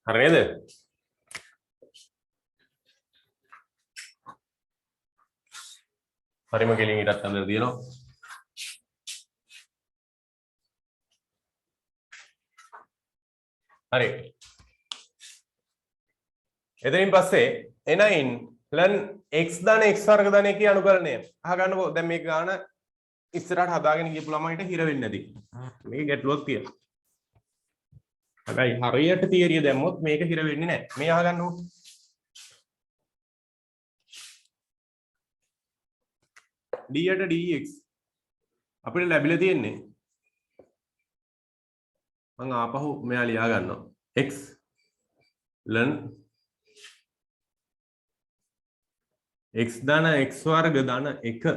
හරි නේද? හරිම කෙලින් ඊටත් අnder තියෙනවා. හරි. එතනින් පස්සේ n9 ln x ධන x වර්ග ධන 1 අනුකලනය. අහගන්නකෝ දැන් මේක ගාන ඉස්සරහට හදාගෙන ගියපු ළමයිට හිර වෙන්නේ නැති. මේක ගැටලුවක් තියෙනවා. හැබැයි හරියට තියරිය දැම්මොත් මේක හිර වෙන්නේ නැහැ. මේ අහගන්නකෝ. d යට dx අපිට ලැබිලා තියෙන්නේ මම ආපහු මෙයා ලියා ගන්නවා x ln x ධන x වර්ග ධන 1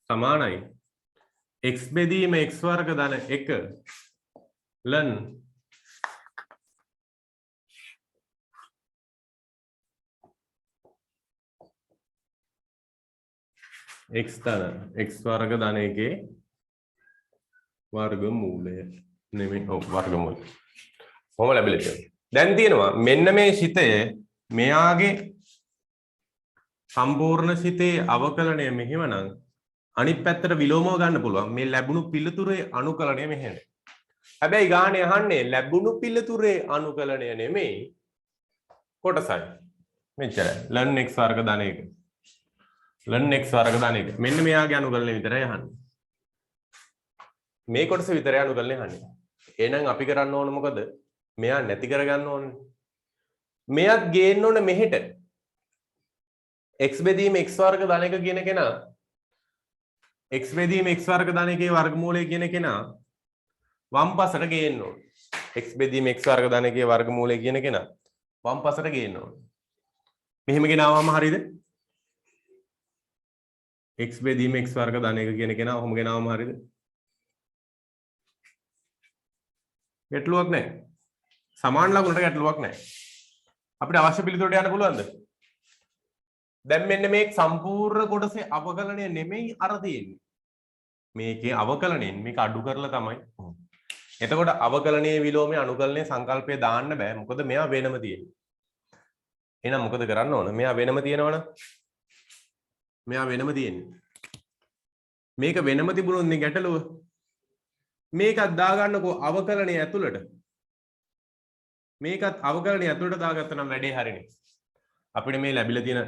සමානයි x බෙදීම x වර්ග ධන 1 ln x ධන x වර්ග ධන එකේ වර්ගමූලය නෙමෙයි ඔව් වර්ගමූලය කොහොම ලැබිලා තියෙන්නේ දැන් තියෙනවා මෙන්න මේ ශිතය මෙයාගේ සම්පූර්ණ ශිතේ අවකලනය මෙහෙමනම් අනිත් පැත්තට විලෝමව ගන්න පුළුවන් මේ ලැබුණු පිළිතුරේ අනුකලනය මෙහෙම හැබැයි ගානේ අහන්නේ ලැබුණු පිළිතුරේ අනුකලනය නෙමෙයි කොටසයි මෙච්චරයි ln x වර්ග ධන එක ln x වර්ග ධන එක මෙන්න මෙයාගේ අනුකලනය විතරයි අහන්නේ මේ කොටස විතරයි අනුකලනය අහන්නේ එහෙනම් අපි කරන්න ඕන මොකද මෙයා නැති කරගන්න ඕනේ මෙයාත් ගේන්න ඕනේ මෙහෙට x බෙදීම x වර්ග ධන එක කියන කෙනා x බෙදීම x වර්ග ධන එකේ වර්ගමූලය කියන කෙනා වම් පසට ගේන්න ඕනේ x බෙදීම x වර්ග ධන එකේ වර්ගමූලය කියන කෙනා වම් පසට ගේන්න ඕනේ මෙහෙම ගෙනාවම හරියද x බෙදීම x වර්ග ධන එක කියන කෙනා ඔහොම ගෙනාවම හරියද ගැටලුවක් නැහැ සමාන ලකුණට ගැටලුවක් නැහැ අපිට අවශ්‍ය පිළිතුරට යන්න පුළුවන්ද දැන් මෙන්න මේ සම්පූර්ණ කොටසේ අවකලනය නෙමෙයි අර තියෙන්නේ මේකේ අවකලනයෙන් මේක අඩු කරලා තමයි එතකොට අවකලනයේ විලෝමයේ අනුකලනයේ සංකල්පය දාන්න බෑ මොකද මෙයා වෙනම තියෙන්නේ එහෙනම් මොකද කරන්න ඕන මෙයා වෙනම තියෙනවනේ මෙයා වෙනම තියෙන්නේ මේක වෙනම තිබුණොත් නේ ගැටලුව මේකත් දාගන්නකෝ අවකලනයේ ඇතුළට මේකත් අවකලනයේ ඇතුළට දාගත්තා නම් වැඩේ හරිනේ අපිට මේ ලැබිලා තියෙන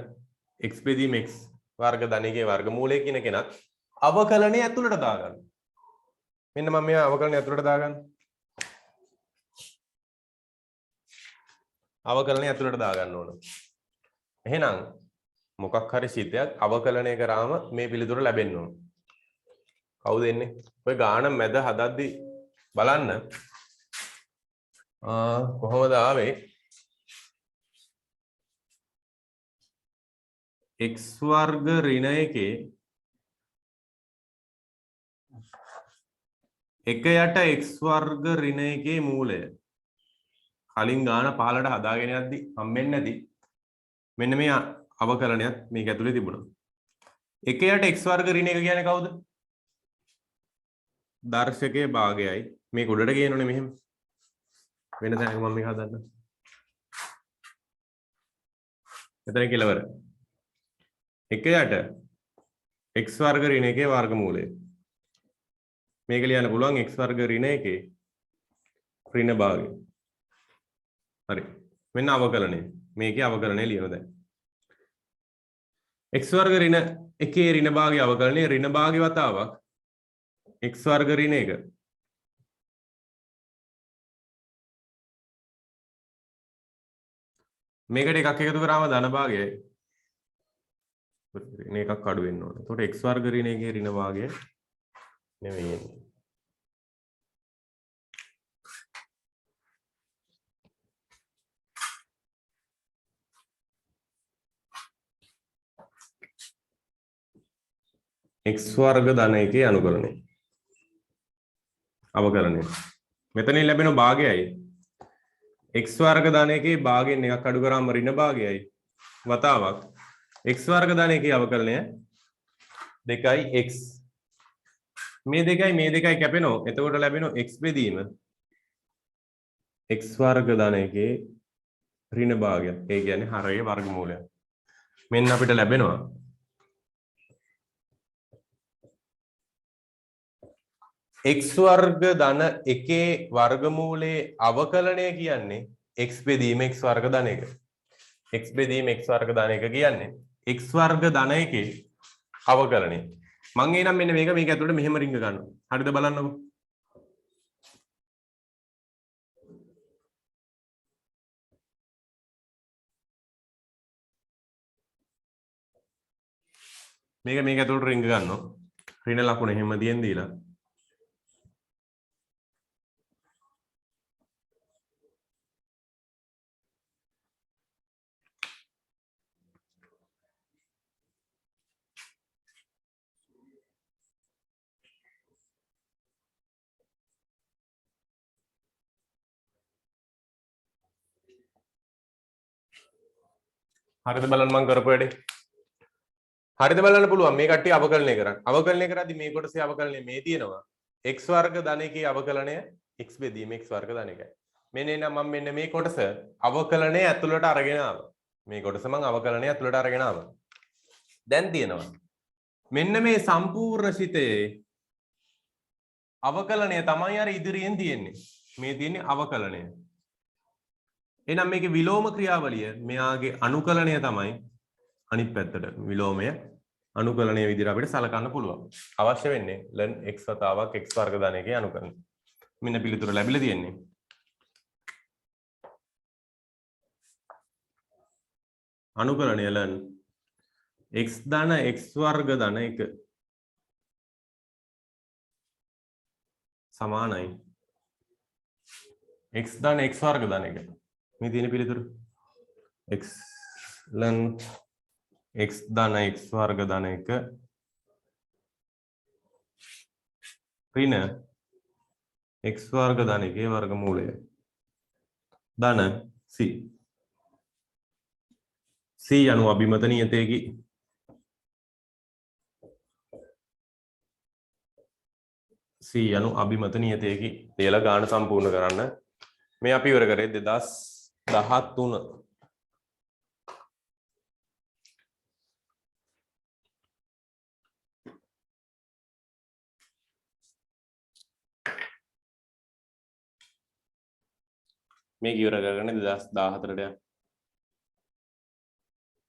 x බෙදීම x වර්ග ධන එකේ වර්ගමූලය කියන කෙනත් අවකලනයේ ඇතුළට දාගන්න. මෙන්න මම මේ අවකලනයේ ඇතුළට දාගන්න. අවකලනයේ ඇතුළට දාගන්න ඕන. එහෙනම් මොකක් හරි ශිතයක් අවකලනය කරාම මේ පිළිතුර ලැබෙන්න ඕන. කවුද එන්නේ? ඔය ගාන මැද හදද්දි බලන්න කොහොමද ආවේ? x වර්ග ඍණ එකේ එක යට x වර්ග ඍණ එකේ මූලය කලින් ගාන පහලට හදාගෙන යද්දි හම්බෙන්නේ නැති මෙන්න මේ අවකලනයත් මේක ඇතුලේ තිබුණා. එක යට x වර්ග ඍණ එක කියන්නේ කවුද? දර්ශකයේ භාගයයි මේක උඩට ගේනෝනේ මෙහෙම. වෙන තැනක මම මේක හදන්න. එතන කෙලවර. එක යට x වර්ග ඍණ එකේ වර්ගමූලය. මේක ලියන්න පුළුවන් x වර්ග ඍණ එකේ ඍණ භාගය. හරි. මෙන්න අවකලනය. මේකේ අවකලනය ලියන දැන්. x වර්ග ඍණ එකේ ඍණ භාගය අවකලනය ඍණ භාගය වතාවක් x වර්ග ඍණ එක. මේකට එකක් එකතු කරාම ධන භාගයයි. ඍණ එකක් අඩු වෙන්න ඕනේ. එතකොට x වර්ග ඍණ එකේ ඍණ භාගය නෙමෙයි එන්නේ. x වර්ග ධන එකේ අනුකලනය. අවකලනය. මෙතනින් ලැබෙන භාගයයි x වර්ග ධන එකේ භාගයෙන් එකක් අඩු කරාම ඍණ භාගයයි වතාවක් x වර්ග ධන එකේ අවකලනය 2x මේ දෙකයි කැපෙනවා එතකොට ලැබෙනවා x බෙදීම x වර්ග ධන එකේ ඍණ භාගය ඒ කියන්නේ හරයේ වර්ගමූලය මෙන්න අපිට ලැබෙනවා x වර්ග ධන එකේ වර්ගමූලයේ අවකලනය කියන්නේ x බෙදීම x වර්ග ධන එක. x බෙදීම x වර්ග ධන එක කියන්නේ x වර්ග ධන එකේ අවකලනය. මම එනම් මෙන්න මේක ඇතුළට මෙහෙම රිංග ගන්නවා. හරිද බලන්නකෝ. මේක ඇතුළට රිංග ගන්නවා. ඍණ ලකුණ එහෙම දියෙන් දීලා හරිද බලන්න මම කරපු වැඩේ. හරිද බලන්න පුළුවන් මේ කට්ටිය අවකලනය කරන්න. අවකලනය කරද්දී මේ කොටසේ අවකලනය මේ තියෙනවා. x වර්ග ධන එකේ අවකලනය x බෙදීම x වර්ග ධන එකයි. මෙන්න එහෙනම් මම මෙන්න මේ කොටස අවකලනය ඇතුළට අරගෙන ආවා. මේ කොටස මම අවකලනය ඇතුළට අරගෙන ආවා. දැන් තියෙනවා. මෙන්න මේ සම්පූර්ණ ශිතයේ අවකලනය තමයි අර ඉදිරියෙන් තියෙන්නේ. මේ තියෙන්නේ අවකලනය. එහෙනම් මේකේ විලෝම ක්‍රියාවලිය මෙයාගේ අනුකලනය තමයි අනිත් පැත්තට විලෝමය අනුකලනයේ විදිහට අපිට සලකන්න පුළුවන්. අවශ්‍ය වෙන්නේ ln x වතාවක් x වර්ග ධන එකේ අනුකලනය. මෙන්න පිළිතුර ලැබිලා තියෙන්නේ. අනුකලනය ln x ධන x වර්ග ධන එක සමානයි x ධන x වර්ග ධන එක. මේ තියෙන පිළිතුර x ln x ධන x වර්ග ධන එක ඍණ x වර්ග ධන එකේ වර්ගමූලය ධන c c අනු අභිමත නියතයකි c අනු අභිමත නියතයකි කියලා ගාන සම්පූර්ණ කරන්න මේ අපි ඉවර කරේ 2013 මේක ඉවර කරගෙන 2014ට යන්න.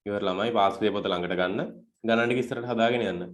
ඉවර ළමයි පාස්ලේ පොත ළඟට ගන්න. ගණන් ටික ඉස්සරහට හදාගෙන යන්න.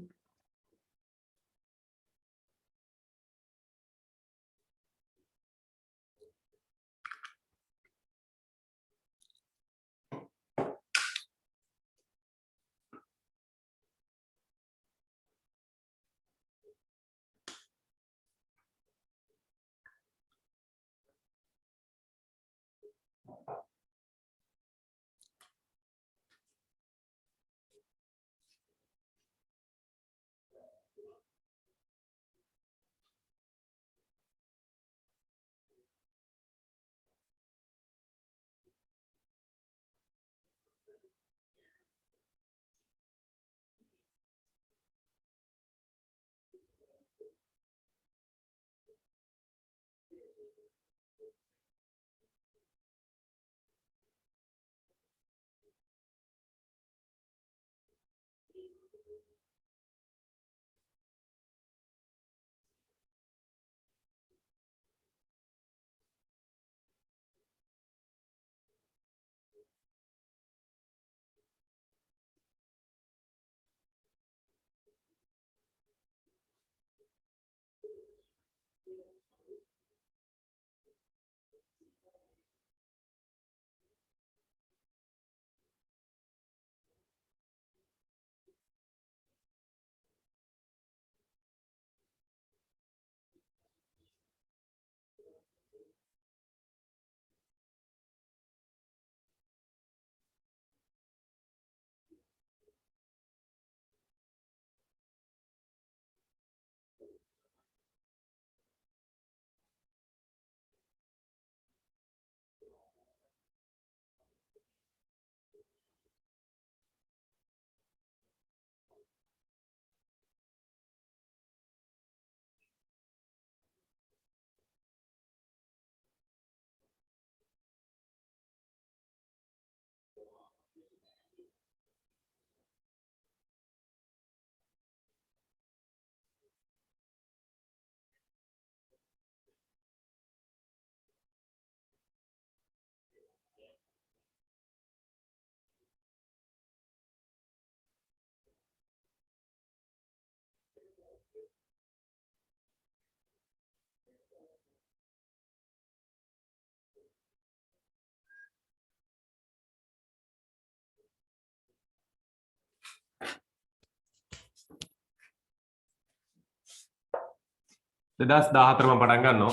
දෙදස් 14ම පටන් ගන්නවා.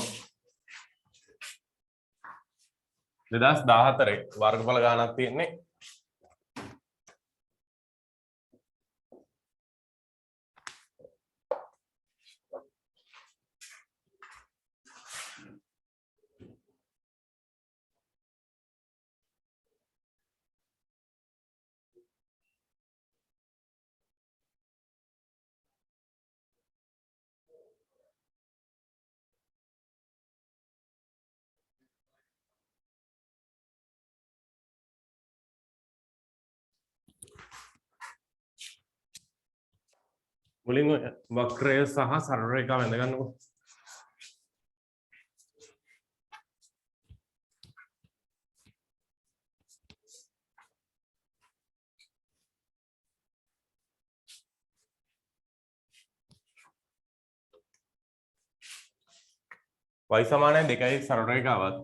2014 වර්ගඵල ගානක් තියෙන්නේ. මුලින්ම වක්‍රය සහ සරල රේඛාව වැඳ ගන්නකො. y සමානයි 2යි සරල රේඛාවත්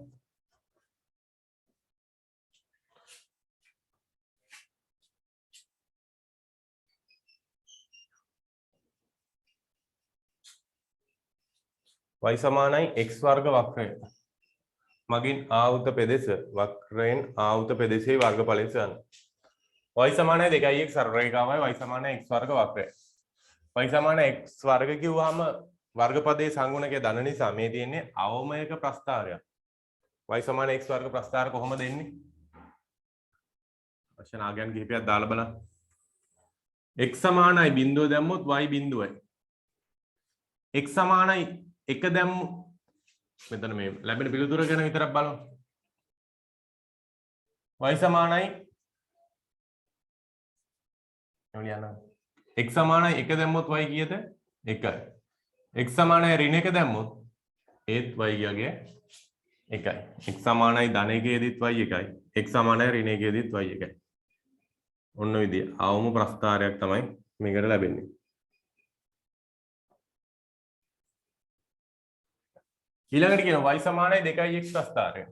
y සමානයි x වර්ග වක්‍රය මගින් ආවෘත පෙදෙස වක්‍රයෙන් ආවෘත පෙදෙසේ වර්ගඵලය සොයන්න. y සමානයි 2යි x සරල රේඛාවයි y සමානයි x වර්ග වක්‍රය. y සමානයි x වර්ග කිව්වහම වර්ගපදයේ සංගුණකයේ දන නිසා මේ තියෙන්නේ අවමයක ප්‍රස්ථාරයක්. y සමානයි x වර්ග ප්‍රස්ථාර කොහොමද දෙන්නේ? වචන ආගයන් කිහිපයක් දාලා බලන්න. x සමානයි බිඳුව දැම්මොත් y බිඳුවයි. x සමානයි 1 දැම්මොත් මෙතන මේ ලැබෙන පිළිතුර ගැන විතරක් බලමු. y සමානයි එවලියන x සමානයි 1 දැම්මොත් y කීයද? 1යි. x සමානයි ඍණ 1 දැම්මොත් ඒත් y ගියගේ 1යි. x සමානයි ධන 1ෙදිත් y 1යි. x සමානයි ඍණ 1ෙදිත් y 1යි. ඔන්න විදිය අවම ප්‍රස්ථාරයක් තමයි මේකට ලැබෙන්නේ. ඊළඟට කියන y සමානයි 2යි x ප්‍රස්ථාරය.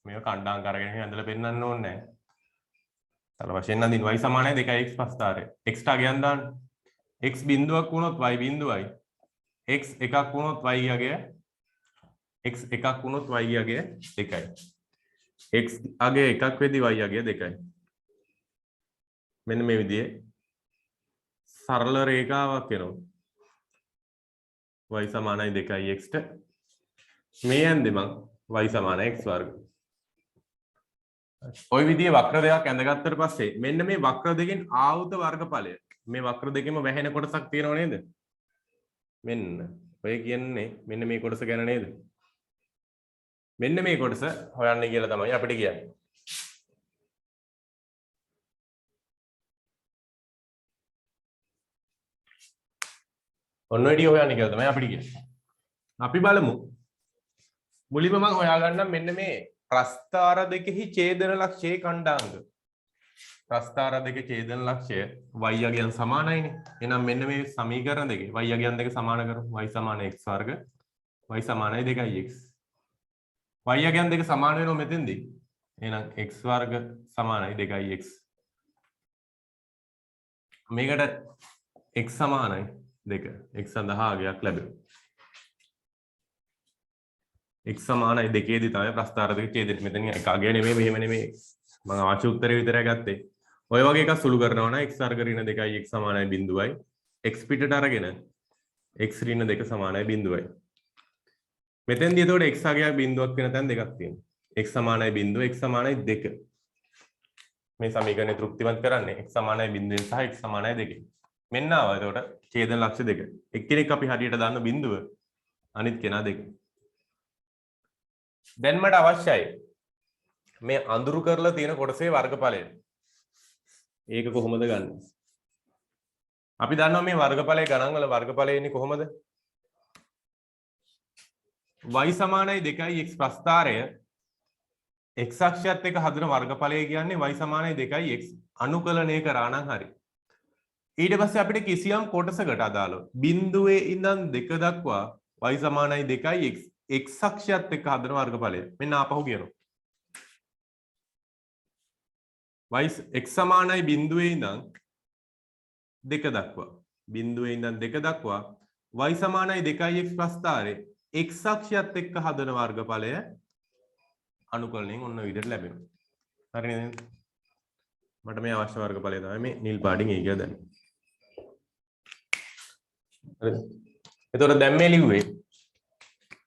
මේක කණ්ඩායම් කරගෙන ඇඳලා පෙන්නන්න ඕනේ නැහැ. සරල වශයෙන් නම් y සමානයි 2යි x ප්‍රස්ථාරය. x ට අගයන් දාන්න. x බිඳුවක් වුණොත් y බිඳුවයි. x එකක් වුණොත් y යගේ x එකක් වුණොත් y යගේ 1යි. x අගේ එකක් වෙදි y යගේ 2යි. මෙන්න මේ විදිහේ සරල රේඛාවක් එනවා. y සමානයි 2යි x ට මේ යන්නේ මං y සමානයි x වර්ග. ওই විදිහේ වක්‍ර දෙකක් ඇඳගත්තට පස්සේ මෙන්න මේ වක්‍ර දෙකෙන් ආවුත වර්ගඵලය මේ වක්‍ර දෙකෙම වැහෙන කොටසක් තියෙනව නේද? මෙන්න ඔය කියන්නේ මෙන්න මේ කොටස ගැන නේද? මෙන්න මේ කොටස හොයන්න කියලා තමයි අපිට කියන්නේ. ඔන්න ඔය ටික හොයන්න කියලා තමයි අපිට කියන්නේ. අපි බලමු. මුලින්ම මම හොයාගන්නම් මෙන්න මේ ප්‍රස්ථාර දෙකෙහි ඡේදන ලක්ෂයේ ඛණ්ඩාංග. ප්‍රස්ථාර දෙකේ ඡේදන ලක්ෂය y අගයන් සමානයිනේ. එහෙනම් මෙන්න මේ සමීකරණ දෙකේ y අගයන් දෙක සමාන කරමු. y සමාන x වර්ග y සමානයි 2x. y අගයන් දෙක සමාන වෙනවා මෙතෙන්දී. එහෙනම් x වර්ග සමානයි 2x. මේකට x සමානයි 2. x සඳහා අගයක් ලැබෙනවා. x සමානයි 2ේදී තමයි ප්‍රස්ථාර දෙක ඡේදෙන්නේ. මෙතන එක අගය නෙමෙයි මෙහෙම නෙමෙයි. මම අවශ්‍ය උත්තරේ විතරයි ගත්තේ. ඔය වගේ එකක් සුළු කරනවා නම් x වර්ග ඍණ 2යි x සමානයි 0යි. x පිටට අරගෙන x ඍණ 2 සමානයි 0යි. මෙතෙන්දී එතකොට x අගයක් බිඳුවක් වෙන තැන් දෙකක් තියෙනවා. x සමානයි 0 x සමානයි 2. මේ සමීකරණය තෘප්තිමත් කරන්නේ x සමානයි 0 සහ x සමානයි 2. මෙන්න ආවා එතකොට ඡේදන ලක්ෂ දෙක. එක්කෙනෙක් අපි හරියට දාන්න බිඳුව අනිත් කෙනා 2. දැන් මට අවශ්‍යයි මේ අඳුරු කරලා තියෙන කොටසේ වර්ගඵලය. ඒක කොහොමද ගන්න? අපි දන්නවා මේ වර්ගඵලයේ ගණන් වල වර්ගඵලය එන්නේ කොහොමද? y සමානයි 2යි x ප්‍රස්ථාරය x අක්ෂයත් එක්ක හදන වර්ගඵලය කියන්නේ y සමානයි 2යි x අනුකලනය කරා නම් හරි. ඊට පස්සේ අපිට කිසියම් කොටසකට අදාළව බිඳුවේ ඉඳන් 2 දක්වා y සමානයි 2යි x x අක්ෂයත් එක්ක හදන වර්ගඵලය. මෙන්න ආපහු කියනවා. x සමානයි බිඳුවේ ඉඳන් 2 දක්වා. බිඳුවේ ඉඳන් 2 දක්වා y සමානයි 2යි x ප්‍රස්ථාරේ x අක්ෂයත් එක්ක හදන වර්ගඵලය අනුකලනයෙන් ඔන්න විදිහට ලැබෙනවා. හරි නේද? මට මේ අවශ්‍ය වර්ගඵලය තමයි මේ නිල් පාටින් ඒ කියලා දැම්මේ. හරිද? එතකොට දැන් මේ ලිව්වේ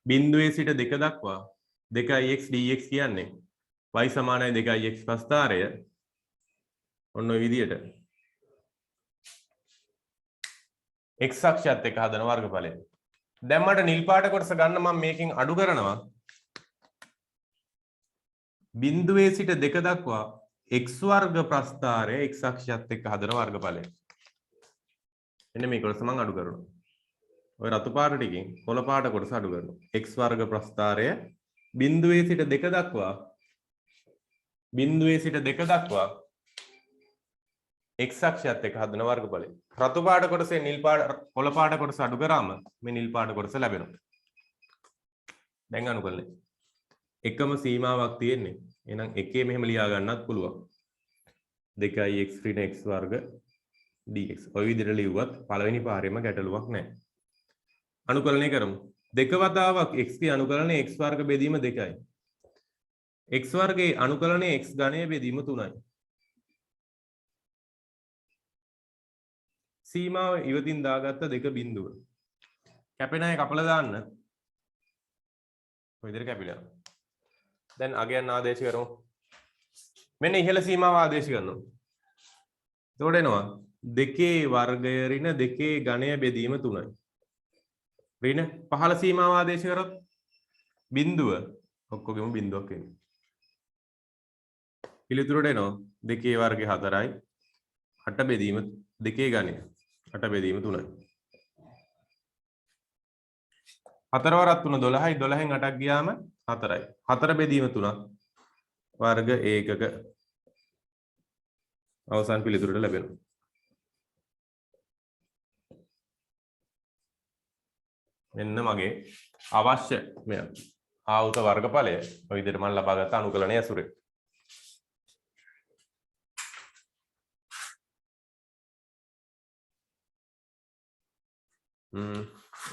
බිඳුවේ සිට 2 දක්වා 2x dx කියන්නේ y සමානයි 2x ප්‍රස්ථාරය ඔන්න ඔය විදිහට x අක්ෂයත් එක්ක හදන වර්ගඵලය. දැන් මට නිල් පාට කොටස ගන්න මම මේකෙන් අඩු කරනවා. බිඳුවේ සිට 2 දක්වා x වර්ග ප්‍රස්ථාරය x අක්ෂයත් එක්ක හදන වර්ගඵලය. මෙන්න මේ කොටස මම අඩු කරනවා. ඔය රතු පාට ටිකෙන් කොළ පාට කොටස අඩු කරනවා. x වර්ග ප්‍රස්ථාරය බිඳුවේ සිට 2 දක්වා බිඳුවේ සිට 2 දක්වා x අක්ෂයත් එක්ක හදන වර්ගඵලය. රතු පාට කොටසේ නිල් පාට කොළ පාට කොටස අඩු කරාම මේ නිල් පාට කොටස ලැබෙනවා. දැන් අනුකලනේ. එකම සීමාවක් තියෙන්නේ. එහෙනම් එකේ මෙහෙම ලියා ගන්නත් පුළුවන්. 2x ඍණ x වර්ග dx. ඔය විදිහට ලිව්වත් පළවෙනි පාරෙම ගැටලුවක් නැහැ. අනුකලනය කරමු. දෙක වතාවක් x ගේ අනුකලනය x වර්ග බෙදීම 2යි. x වර්ගයේ අනුකලනය x ඝනය බෙදීම 3යි. සීමාව ඉවතින් දාගත්ත දෙක බිඳුව. කැපෙන අය කපලා දාන්න. ඔය විදිහට කැපිලා. දැන් අගයන් ආදේශ කරමු. මෙන්න ඉහළ සීමාව ආදේශ කරනවා. එතකොට එනවා 2 වර්ගය ඍණ 2 ඝනය බෙදීම 3යි. ඍණ පහළ සීමාව ආදේශ කරොත් බිඳුව ඔක්කොගෙම බිඳුවක් එන්නේ. පිළිතුරට එනවා 2 වර්ගය 4යි 8 බෙදීම 2 ඝනය 8 බෙදීම 3යි. 4 වරක් 3 12යි 12න් 8ක් ගියාම 4යි. 4 බෙදීම 3ක් වර්ග ඒකක අවසන් පිළිතුරට ලැබෙනවා. මෙන්න මගේ අවශ්‍ය මෙය ආවුත වර්ගඵලය ඔය විදිහට මම ලබාගත් අනුකලනය ඇසුරේ.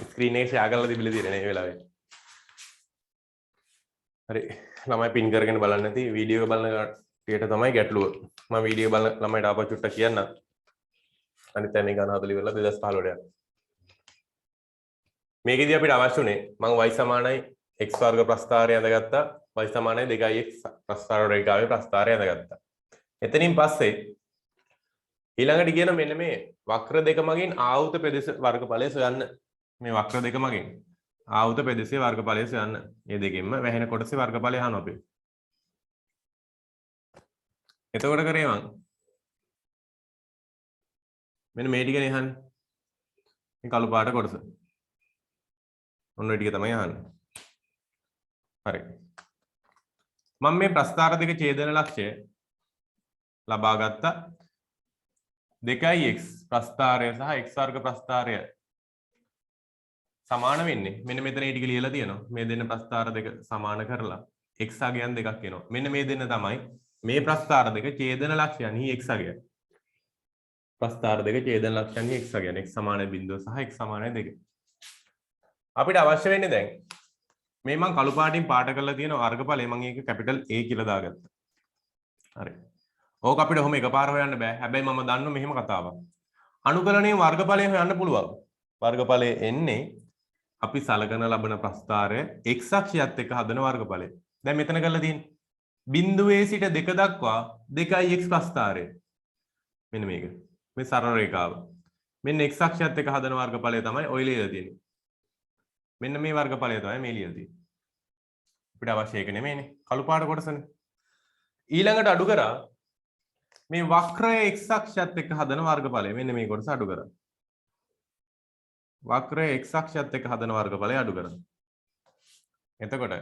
ස්ක්‍රීන් එක ෂෙයා කරලා තිබිලා තියෙන මේ වෙලාවේ. හරි ළමයි පින් කරගෙන බලන්න නැති වීඩියෝ එක බලන කට්ටියට තමයි ගැටලුව. මම වීඩියෝ බලන ළමයිට ආපහු චුට්ටක් කියන්න. අනිත් අය මේ ගාන හදලා ඉවරලා 2015 ට යන්න. මේකෙදී අපිට අවශ්‍ය උනේ මම y සමානයි x වර්ග ප්‍රස්ථාරය ඇඳගත්තා y සමානයි 2x ප්‍රස්ථාර රේඛාවේ ප්‍රස්ථාරය ඇඳගත්තා. එතනින් පස්සේ ඊළඟට කියන මෙන්න මේ වක්‍ර දෙක මගින් ආවුත පෙදෙස වර්ගඵලය සොයන්න. මේ වක්‍ර දෙක මගින් ආවුත පෙදෙසේ වර්ගඵලය සොයන්න. මේ දෙකෙන්ම වැහෙන කොටසේ වර්ගඵලය අහනවා අපි. එතකොට කරේ මං මෙන්න මේ ටිකනේ අහන්නේ. මේ කළු පාට කොටස. ඔන්න ඔය ටික තමයි අහන්නේ. හරි. මම මේ ප්‍රස්ථාර දෙක ඡේදන ලක්ෂය ලබා ගත්තා. 2x ප්‍රස්ථාරය සහ x වර්ග ප්‍රස්ථාරය සමාන වෙන්නේ. මෙන්න මෙතන මේ ටික ලියලා තියෙනවා. මේ දෙන්න ප්‍රස්ථාර දෙක සමාන කරලා x අගයන් දෙකක් එනවා. මෙන්න මේ දෙන්න තමයි මේ ප්‍රස්ථාර දෙක ඡේදන ලක්ෂයන්හි x අගයන්. ප්‍රස්ථාර දෙක ඡේදන ලක්ෂයන්හි x අගයන්. x සමාන බිඳුව සහ x සමාන 2. අපිට අවශ්‍ය වෙන්නේ දැන් මේ මම කළු පාටින් පාට කරලා තියෙන වර්ගඵලය මම ඒක කැපිටල් A කියලා දාගත්තා. හරි. ඕක අපිට ඔහොම එකපාර හොයන්න බෑ. හැබැයි මම දන්නවා මෙහෙම කතාවක්. අනුකලනයේ වර්ගඵලය හොයන්න පුළුවන්. වර්ගඵලය එන්නේ අපි සලකන ලබන ප්‍රස්ථාරය x අක්ෂයත් එක්ක හදන වර්ගඵලය. දැන් මෙතන කරලා තියෙන්නේ බිඳුවේ සිට 2 දක්වා 2x ප්‍රස්ථාරය. මෙන්න මේක. මේ සරල රේඛාව. මෙන්න x අක්ෂයත් එක්ක හදන වර්ගඵලය තමයි ඔය ලියලා තියෙන්නේ. මෙන්න මේ වර්ගඵලය තමයි මේ ලියලා තියෙන්නේ. අපිට අවශ්‍ය එක නෙමෙයිනේ. කළු පාට කොටසනේ. ඊළඟට අඩු කරා මේ වක්‍රය x අක්ෂයත් එක්ක හදන වර්ගඵලය. මෙන්න මේ කොටස අඩු කරා. වක්‍රය x අක්ෂයත් එක්ක හදන වර්ගඵලය අඩු කරා. එතකොට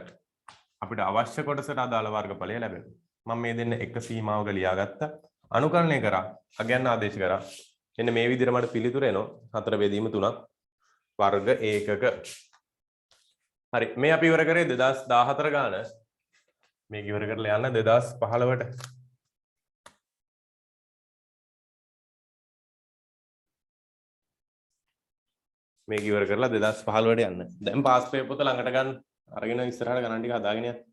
අපිට අවශ්‍ය කොටසට අදාළ වර්ගඵලය ලැබෙනවා. මම මේ දෙන්න එක සීමාවක ලියාගත්තා. අනුකලනය කරා. අගයන් ආදේශ කරා. මෙන්න මේ විදිහට මට පිළිතුර එනවා. 4 බෙදීම 3ක් වර්ග ඒකක. හරි මේ අපි ඉවර කරේ 2014 ගාන. මේක ඉවර කරලා යන්න 2015ට. මේක ඉවර කරලා 2015ට යන්න. දැන් පාස් පේපර් පොත ළඟට ගන්න. අරගෙන ඉස්සරහට ගණන් ටික හදාගෙන යන්න.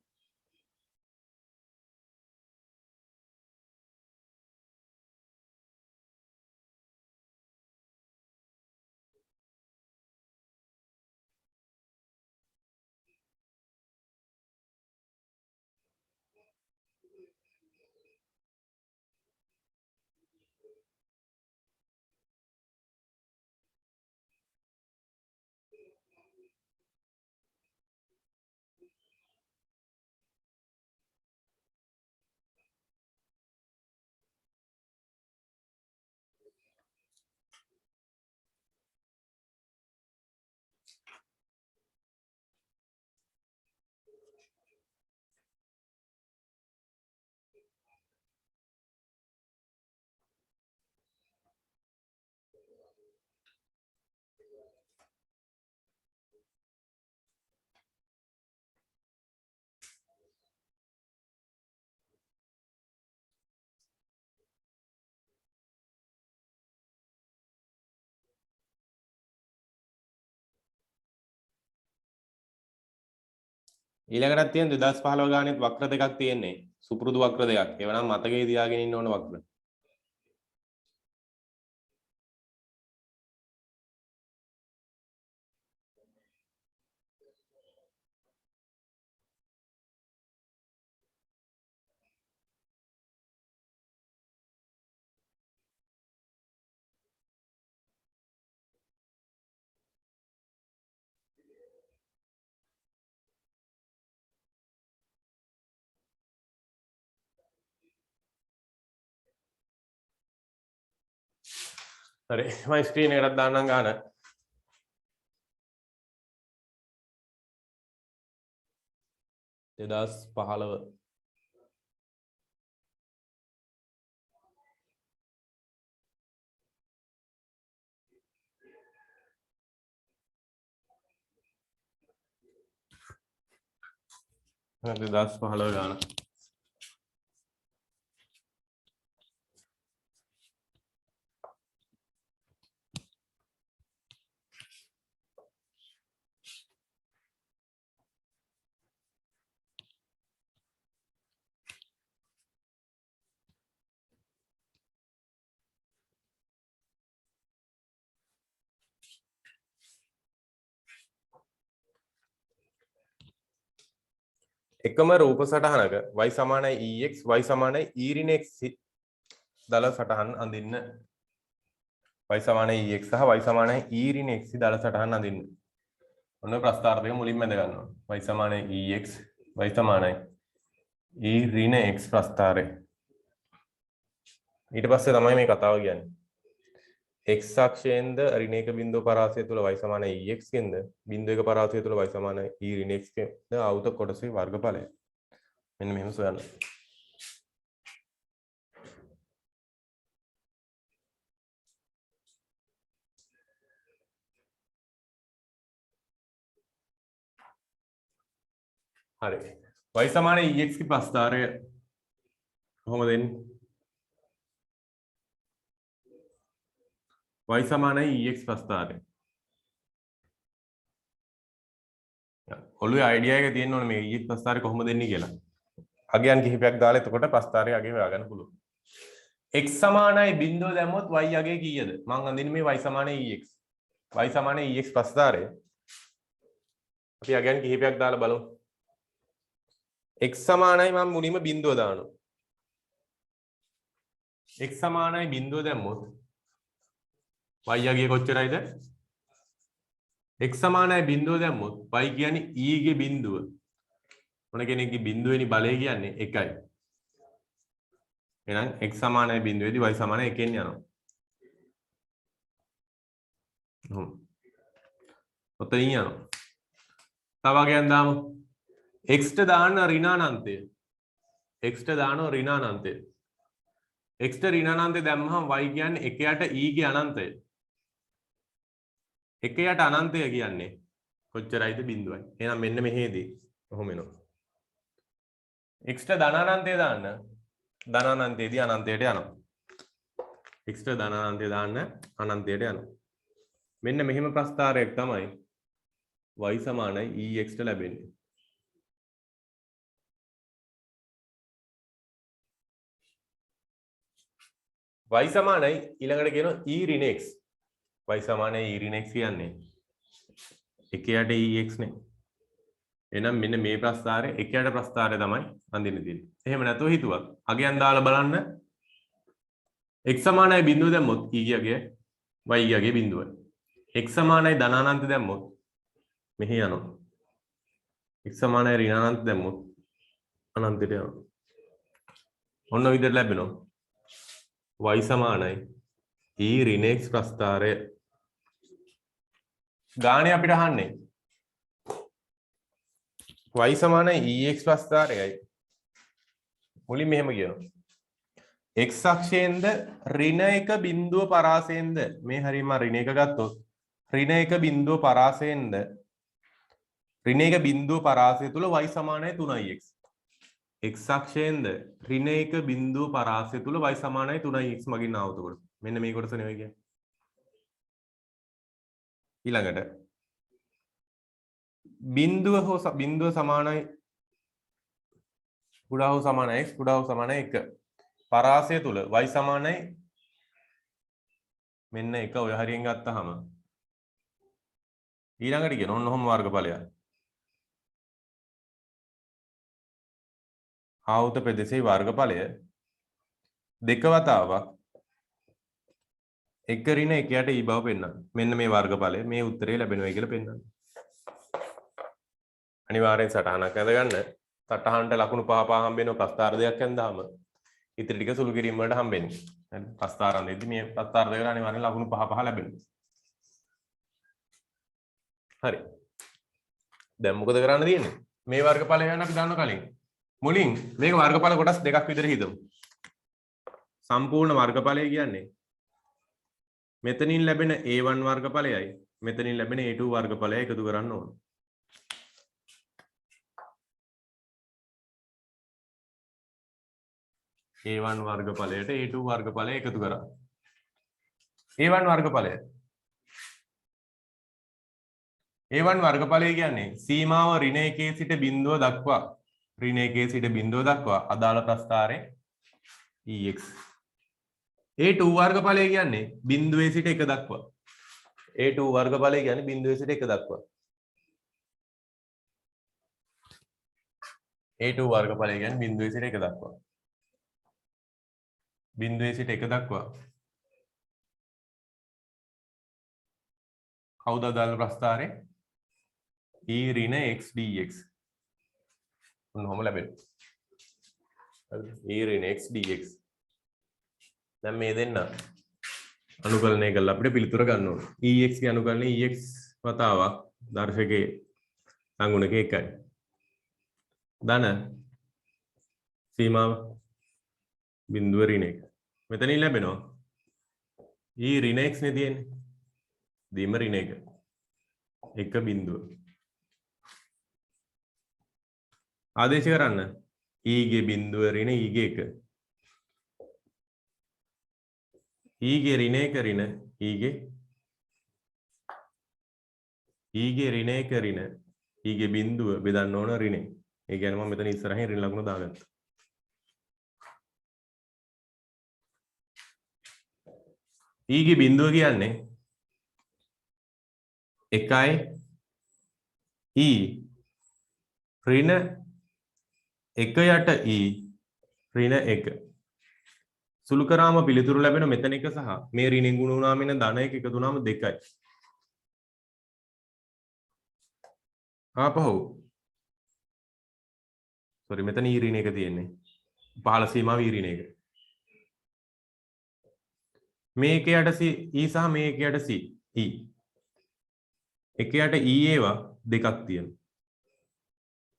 ඊළඟට තියෙන 2015 ගානෙත් වක්‍ර දෙකක් තියෙන්නේ. සුපුරුදු වක්‍ර දෙකක්. ඒවා නම් මතකයේ තියාගෙන ඉන්න ඕන වක්‍ර. හරි මම ස්ක්‍රීන් එකකට දාන්නම් ගාන 2015 2015 ගාන එකම රූප සටහනක y සමානයි ex y සමානයි e ඍණ x දල සටහන් අඳින්න y සමානයි ex සහ y සමානයි e ඍණ x දල සටහන් අඳින්න ඔන්න ප්‍රස්ථාර්ථක මුලින්ම ඇඳ ගන්නවා y සමානයි ex y සමානයි e ඍණ x ප්‍රස්ථාරය ඊට පස්සේ තමයි මේ කතාව කියන්නේ x අක්ෂයෙන්ද ඍණ 1 බිංදුව පරාසය තුල y සමානයි ex කෙන්ද බිංදුව 1 පරාසය තුල y සමානයි e ඍණ x කෙන්ද ආවුත කොටසේ වර්ගඵලය මෙන්න මෙහෙම සොයන්න හරි y සමානයි ex की ප්‍රස්ථාරය කොහොමද එන්නේ y සමානයි ex ප්‍රස්ථාරය ඔළුවේ අයිඩියා එක තියෙන්න ඕනේ මේ ex ප්‍රස්ථාරය කොහොමද එන්නේ කියලා අගයන් කිහිපයක් දාලා එතකොට ප්‍රස්ථාරය අගය හොයාගන්න පුළුවන් x සමානයි බිංදුව දැම්මොත් y අගය කීයද මම අඳින්නේ මේ y සමානයි ex y සමානයි ex ප්‍රස්ථාරය අපි අගයන් කිහිපයක් දාලා බලමු x සමානයි මම මුලින්ම බිංදුව දානවා x සමානයි බිංදුව දැම්මොත් y අගය කොච්චරයිද x සමානයි බිංදුව දැම්මොත් y කියන්නේ e ගේ බිංදුව මොන කෙනෙක්ගේ බිංදුවේනි බලය කියන්නේ 1යි එහෙනම් x සමානයි බිංදුවේදී y සමානයි 1 යනවා ඔතනින් යනවා තව වගේක් දාමු x ට දාන්න ඍණානන්තය x ට දානවා ඍණානන්තය x ට ඍණානන්තය දැම්මහම y කියන්නේ 1 යට e ගේ අනන්තය 1 යට අනන්තය කියන්නේ කොච්චරයිද බිංදුවයි එහෙනම් මෙන්න මෙහෙදී කොහොම එනවා x ට ධනානන්තය දාන්න ධනානන්තයේදී අනන්තයට යනවා x ට ධනානන්තය දාන්න අනන්තයට යනවා මෙන්න මෙහෙම ප්‍රස්ථාරයක් තමයි y සමානයි ex ට ලැබෙන්නේ y සමානයි ඊළඟට කියනවා e ඍණ x y සමානයි e ඍණ x කියන්නේ 1 යට ex නේ එහෙනම් මෙන්න මේ ප්‍රස්ථාරය 1 යට ප්‍රස්ථාරය තමයි අඳින්න තියෙන්නේ. එහෙම නැතුව හිතුවත් අගයන් දාලා බලන්න x සමානයි බිංදුව දැම්මොත් e ගේ අගය y ගේ අගය බිංදුවයි. x සමානයි ධනානන්ත දැම්මොත් මෙහි යනවා. x සමානයි ඍණානන්ත දැම්මොත් අනන්තයට යනවා. ඔන්න ඔය විදිහට ලැබෙනවා. y සමානයි e ඍණ x ප්‍රස්ථාරය. ගාණේ අපිට අහන්නේ y සමානයි ex ප්‍රස්ථාරයයි මුලින් මෙහෙම කියනවා x අක්ෂයෙන්ද ඍණ 1 බිංදුව පරාසයෙන්ද මේ හරියම ඍණ 1 ගත්තොත් ඍණ 1 බිංදුව පරාසයෙන්ද ඍණ 1 බිංදුව පරාසය තුල y සමානයි 3x x අක්ෂයෙන්ද ඍණ 1 බිංදුව පරාසය තුල y සමානයි 3x මගින් ආවත කොට මෙන්න මේ කොටස නෙවෙයි කියන්නේ ඊළඟට බිඳුව සමානයි කුඩා හෝ සමානයි x කුඩා හෝ සමානයි 1. පරාසය තුල y සමානයි මෙන්න 1 ඔය හරියෙන් ගත්තාම ඊළඟට කියන ඔන්න ඔහොම වර්ගඵලය. ආවුත ප්‍රදේශයේ වර්ගඵලය දෙක වතාවක් 1 ඍණ 1 යට e බව පෙන්වන්න. මෙන්න මේ වර්ගඵලය මේ උත්තරේ ලැබෙනවා කියලා පෙන්වන්න. අනිවාර්යෙන් සටහනක් ඇඳ ගන්න. සටහනට ලකුණු 5 5 හම්බ වෙනවා ප්‍රස්ථාර දෙකක් ඇඳාම. ඉතින් ටික සුළු කිරීම වලට හම්බෙන්නේ. හරි. ප්‍රස්ථාරන් දෙද්දි මේ ප්‍රස්ථාර දෙකට අනිවාර්යෙන් ලකුණු 5 5 ලැබෙනවා. හරි. දැන් මොකද කරන්න තියෙන්නේ? මේ වර්ගඵලය යන අපි දන්න කලින්. මුලින් මේක වර්ගඵල කොටස් දෙකක් විතර හිතමු. සම්පූර්ණ වර්ගඵලය කියන්නේ මෙතනින් ලැබෙන a1 වර්ගඵලයයි මෙතනින් ලැබෙන a2 වර්ගඵලයයි එකතු කරන්න ඕන. a1 වර්ගඵලයට a2 වර්ගඵලය එකතු කරා. a1 වර්ගඵලය a1 වර්ගඵලය කියන්නේ සීමාව ඍණ 1 සිට බිඳුව දක්වා ඍණ 1 සිට බිඳුව දක්වා අදාළ ප්‍රස්ථාරයේ ex. a2 වර්ගඵලය කියන්නේ බිඳුවේ සිට 1 දක්වා. a2 වර්ගඵලය කියන්නේ බිඳුවේ සිට 1 දක්වා. a2 වර්ගඵලය කියන්නේ බිඳුවේ සිට 1 දක්වා. බිඳුවේ සිට 1 දක්වා. කවුද අදාළ ප්‍රස්ථාරේ? e ඍණ x dx. මොනවම ලැබෙන්නේ. හරිද? e ඍණ x dx. දැන් මේ දෙන්න අනුකලනය කරලා අපිට පිළිතුර ගන්න ඕනේ. ex ගේ අනුකලනය ex වතාවක් දර්ශකයේ අංගුණක 1යි. ධන සීමාව බිඳුව ඍණ 1. මෙතනින් ලැබෙනවා e ඍණ x නේ තියෙන්නේ. දීම ඍණ 1. 1 බිඳුව. ආදේශ කරන්න e ගේ බිඳුව ඍණ e ගේ 1. e ගේ ඍණ 1 ඍණ e ගේ ඍණ 1 ඍණ e ගේ බිඳුව බෙදන්න ඕන ඍණේ. ඒ කියන්නේ මම මෙතන ඉස්සරහින් ඍණ ලකුණ දාගත්තා. e ගේ බිඳුව කියන්නේ 1යි e ඍණ 1 යට e ඍණ 1. සුළු කරාම පිළිතුරු ලැබෙන මෙතන 1 සහ මේ ඍණෙන් ගුණ වුණාම එන ධන 1 එකතු වුණාම 2යි. ආපහු sorry මෙතන e ඍණ 1 තියෙන්නේ. පහළ සීමාව e ඍණ 1. මේ 1 යට c e සහ මේ 1 යට c e. 1 යට e ඒවා දෙකක් තියෙනවා.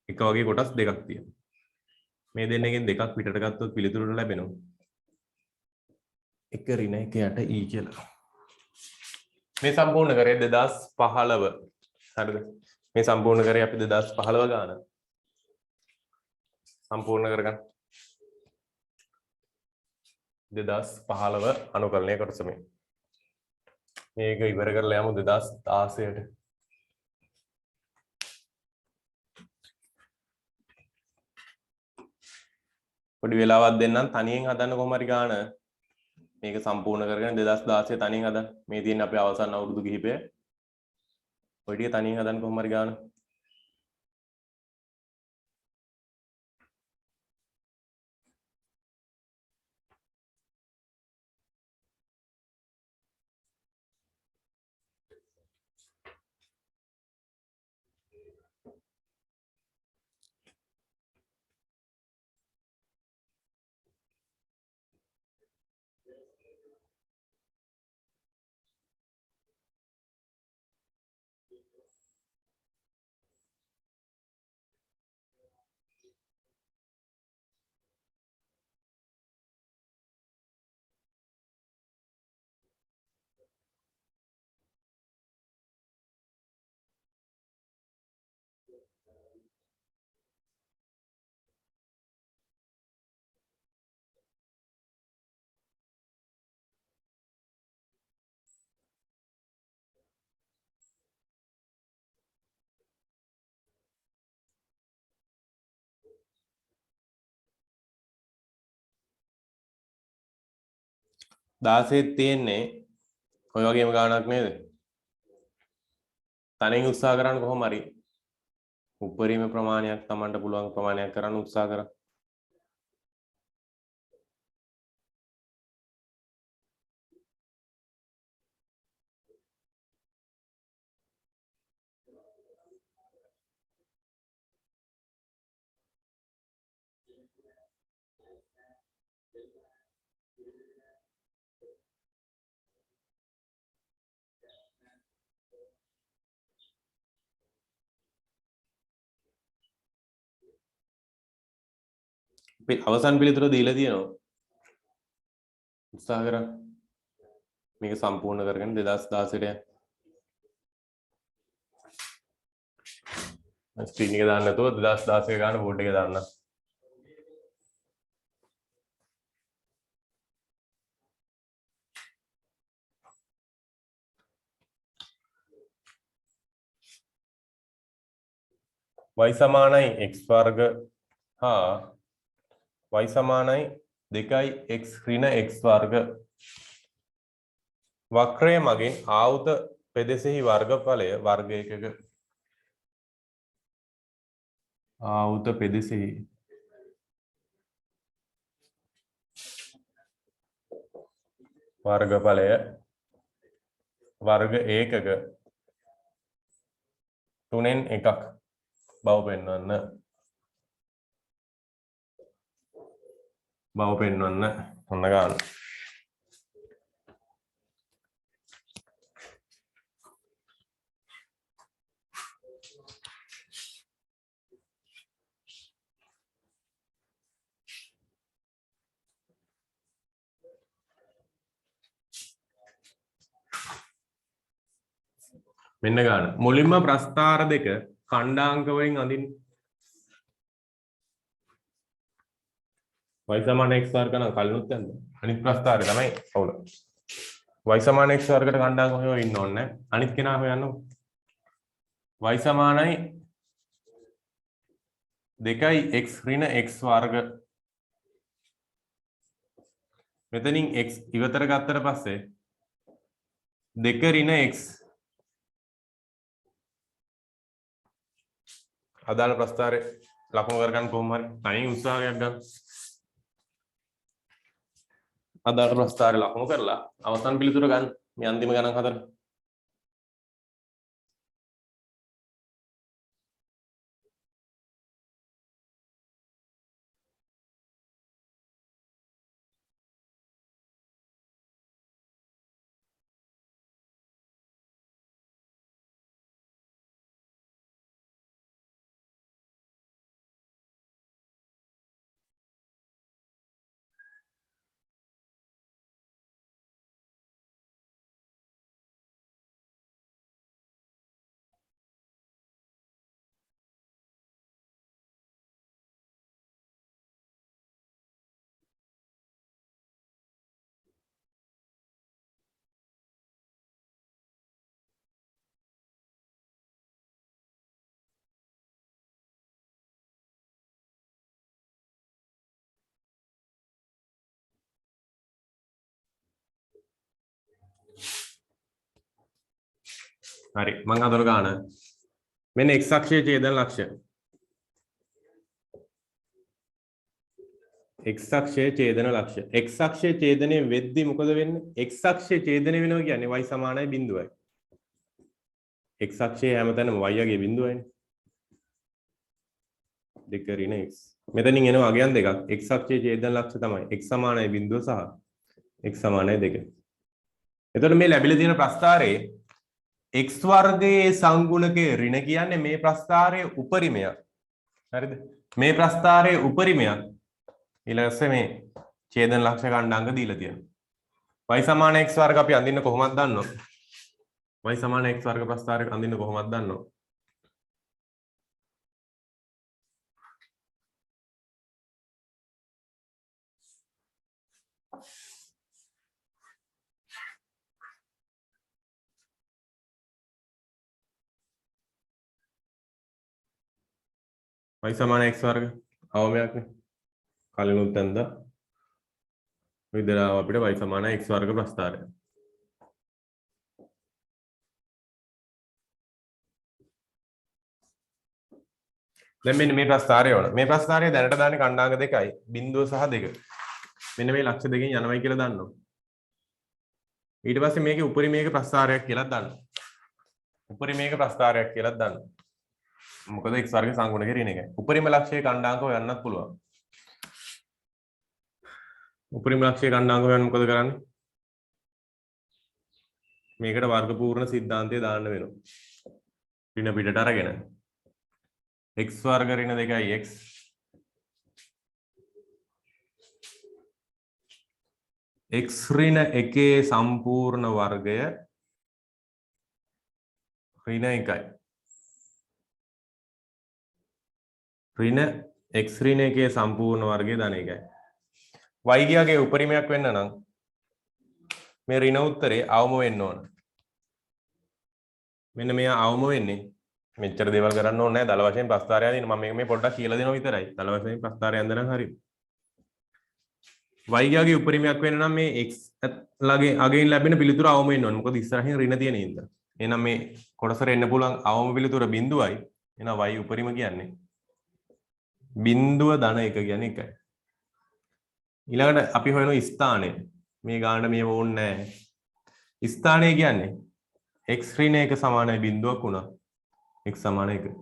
එක වගේ කොටස් දෙකක් තියෙනවා. මේ දෙන්නගෙන් දෙකක් පිටට ගත්තොත් පිළිතුරට ලැබෙනවා 1 ඍණ 1 යට e කියලා. මේ සම්පූර්ණ කරේ 2015. හරිද? මේ සම්පූර්ණ කරේ අපි 2015 ගාන. සම්පූර්ණ කරගන්න. 2015 අනුකලනය කොටස මේ. මේක ඉවර කරලා යමු 2016ට. පොඩි වෙලාවක් දෙන්නම් තනියෙන් හදන්න කොහොම හරි ගාන. මේක සම්පූර්ණ කරගෙන 2016 තනියෙන් හදන්න. මේ තියෙන අපේ අවසන් අවුරුදු කිහිපය. ඔය ටික තනියෙන් හදන්න කොහොම හරි ගාන. 16 තියෙන්නේ ඔය වගේම ගාණක් නේද? තනින් උත්සාහ කරන්න කොහොම හරි උපරිම ප්‍රමාණයක් Tamanට පුළුවන් ප්‍රමාණයක් කරන්න උත්සාහ කරා. අපි අවසන් පිළිතුර දීලා තියෙනවා. උත්සාහ කරා මේක සම්පූර්ණ කරගෙන 2016ට ස්ක්‍රීන් එක දාන්න නැතුව 2016 ගන්න බෝඩ් එක දාන්න. y සමානයි x වර්ග හා y සමානයි 2x ඍණ x වර්ග වක්‍රය මගින් ආවුත පෙදෙසෙහි වර්ගඵලය වර්ග එකක ආවුත පෙදෙසෙහි වර්ගඵලය වර්ග ඒකක 3න් එකක් බව පෙන්වන්න ඔන්න ගන්න. මෙන්න ගන්න. මුලින්ම ප්‍රස්ථාර දෙක ඛණ්ඩාංක වලින් අඳින්න. y සමාන x වර්ග නම් කලිනුත් යන්න. අනිත් ප්‍රස්ථාරය තමයි අවුල. y සමාන x වර්ගයට ඛණ්ඩාංක හොයව ඉන්න ඕනේ නැහැ. අනිත් කෙනා හොයන්නකො. y සමානයි 2x ඍණ x වර්ග. මෙතනින් x ඉවතට ගත්තට පස්සේ 2 ඍණ x අදාළ ප්‍රස්ථාරය ලකුණු කරගන්න කොහොම හරි තනින් උත්සාහයක් ගන්න. අදාළ ප්‍රස්ථාරය ලකුණු කරලා අවසන් පිළිතුර ගන්න. මේ අන්තිම ගණන් හතර. හරි මම අතන ගන්න. මෙන්න x අක්ෂයේ ඡේදන ලක්ෂ්‍ය. x අක්ෂයේ ඡේදන ලක්ෂ්‍ය. x අක්ෂයේ ඡේදනය වෙද්දී මොකද වෙන්නේ? x අක්ෂයේ ඡේදනය වෙනවා කියන්නේ y සමානයි බිඳුවයි. x අක්ෂයේ හැමතැනම y යගේ බිඳුවයිනේ. 2 ඍණ x. මෙතනින් එනවා අගයන් දෙකක්. x අක්ෂයේ ඡේදන ලක්ෂ්‍ය තමයි x සමානයි බිඳුව සහ x සමානයි 2. එතකොට මේ ලැබිලා තියෙන ප්‍රස්ථාරයේ x වර්ගයේ සංගුණකයේ ඍණ කියන්නේ මේ ප්‍රස්ථාරයේ උපරිමයක්. හරිද? මේ ප්‍රස්ථාරයේ උපරිමයක් ඊළඟට මේ ඡේදන ලක්ෂ්‍ය ඛණ්ඩාංග දීලා තියෙනවා. y සමාන x වර්ග අපි අඳින්න කොහොමද දන්නව? y සමාන x වර්ග ප්‍රස්ථාරයක අඳින්න කොහොමද දන්නව? y සමාන x වර්ග අවමයක්නේ. කලිනුත් ඇන්දා. විදරාව අපිට y සමාන x වර්ග ප්‍රස්ථාරය. දැන් මෙන්න මේ ප්‍රස්ථාරය වල මේ ප්‍රස්ථාරය දැනට දාන්නේ කණ්ඩාංග දෙකයි බිංදුව සහ දෙක. මෙන්න මේ ලක්ෂ දෙකෙන් යනවයි කියලා දන්නවා. ඊට පස්සේ මේකේ උපරිමයක ප්‍රස්ථාරයක් කියලා දන්නවා. උපරිමයක ප්‍රස්ථාරයක් කියලා දන්නවා. මොකද x වර්ග සංගුණ කිරීම එකයි. උපරිම ලක්ෂයේ කණ්ඩාංක හොයන්නත් පුළුවන්. උපරිම ලක්ෂයේ කණ්ඩාංක හොයන්න මොකද කරන්නේ? මේකට වර්ග පූර්ණ සිද්ධාන්තය දාන්න වෙනවා. ඍණ පිටට අරගෙන x වර්ග ඍණ 2යි x x ඍණ 1 සම්පූර්ණ වර්ගය ඍණ 1යි. ඍණ x ඍණ 1 සම්පූර්ණ වර්ගය ධන 1යි. y ගියාගේ උපරිමයක් වෙන්න නම් මේ ඍණ උත්තරේ අවම වෙන්න ඕන. මෙන්න මෙයා අවම වෙන්නේ මෙච්චර දේවල් කරන්න ඕනේ නැහැ. දල වශයෙන් ප්‍රස්ථාරය අදින්න මම මේ පොඩ්ඩක් කියලා දෙනවා විතරයි. දල වශයෙන් ප්‍රස්ථාරය අඳ නම් හරියි. y ගියාගේ උපරිමයක් වෙන්න නම් මේ x ළගේ අගින් ලැබෙන පිළිතුර අවම වෙන්න ඕනේ. මොකද ඉස්සරහින් ඍණ තියෙන හින්දා. එහෙනම් මේ කොටසට එන්න පුළුවන් අවම පිළිතුර බිඳුවයි. එහෙනම් y උපරිම කියන්නේ බිඳුව ධන 1 කියන්නේ එකයි. ඊළඟට අපි හොයන ස්ථානය. මේ ගානට මේ ඕනේ නැහැ. ස්ථානය කියන්නේ x ඍණ 1 සමානයි බිඳුවක් වුණා. x සමාන 1.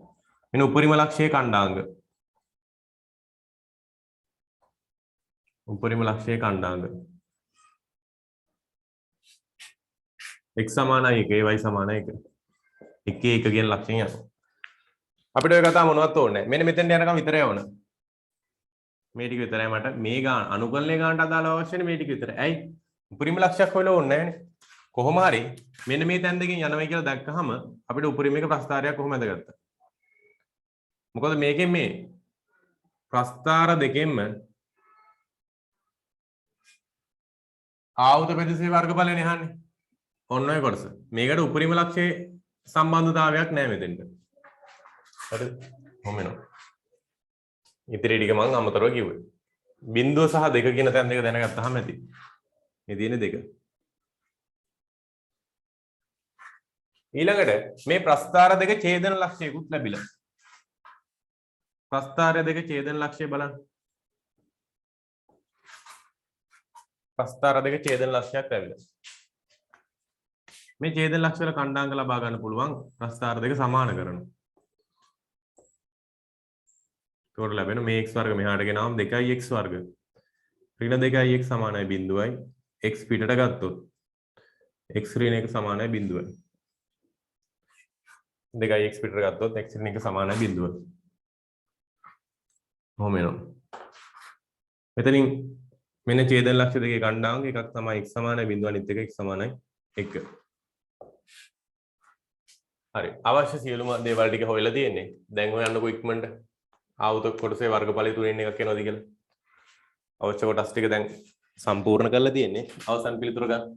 මෙන්න උපරිම ලක්ෂයේ කණ්ඩාංග. උපරිම ලක්ෂයේ කණ්ඩාංග. x සමානයි 1 y සමානයි 1. 1 1 කියන ලක්ෂයෙන් යනවා. අපිට ඔය කතාව මොනවත් ඕනේ නැහැ. මෙන්න මෙතෙන්ට යනකම් විතරයි ඕන. මේ ටික විතරයි මට මේ ගාන අනුකලනයේ ගානට අදාළව අවශ්‍යනේ මේ ටික විතරයි. ඇයි? උපරිම ලක්ෂයක් හොයලා ඕනේ නැහැනේ. කොහොම හරි මෙන්න මේ තැන් දෙකෙන් යනවා කියලා දැක්කහම අපිට උපරිමයක ප්‍රස්ථාරයක් කොහොමද ගත්තා? මොකද මේකෙන් මේ ප්‍රස්ථාර දෙකෙන්ම ආවුත ප්‍රතිශේ වර්ගඵලනේ අහන්නේ. ඔන්න ඔය කොටස. මේකට උපරිම ලක්ෂයේ සම්බන්ධතාවයක් නැහැ මෙතෙන්ට. හරිද? කොහොම වෙනවද? ඉතිරි ටික මම අමතරව කිව්වේ. බිංදුව සහ දෙක කියන තැන් දෙක දැනගත්තාම ඇති. මේ තියෙන දෙක. ඊළඟට මේ ප්‍රස්ථාර දෙක ඡේදන ලක්ෂයකුත් ලැබිලා. ප්‍රස්ථාර දෙක ඡේදන ලක්ෂය බලන්න. ප්‍රස්ථාර දෙක ඡේදන ලක්ෂයක් ලැබිලා. මේ ඡේදන ලක්ෂ වල කණ්ඩාංක ලබා ගන්න පුළුවන් ප්‍රස්ථාර දෙක සමාන කරනවා. ඒකට ලැබෙන මේ x වර්ග මෙහාට ගෙනාවම 2x වර්ග. ඍණ 2x සමානයි බිඳුවයි. x පිටට ගත්තොත් x ඍණ 1 සමානයි බිඳුවයි. 2x පිටට ගත්තොත් x ඍණ 1 සමානයි බිඳුවයි. කොහොම එනවා? මෙතනින් මෙන්න ඡේදන ලක්ෂ දෙකේ කණ්ඩාංග එකක් තමයි x සමානයි බිඳුව අනිත් එක x සමානයි 1. හරි. අවශ්‍ය සියලුම දේවල් ටික හොයලා තියෙන්නේ. දැන් හොයන්නකො ඉක්මනට. ආවුත කොටසේ වර්ගඵලය තුනෙන් එකක් එනවද කියලා. අවශ්‍ය කොටස් ටික දැන් සම්පූර්ණ කරලා තියෙන්නේ. අවසන් පිළිතුර ගන්න.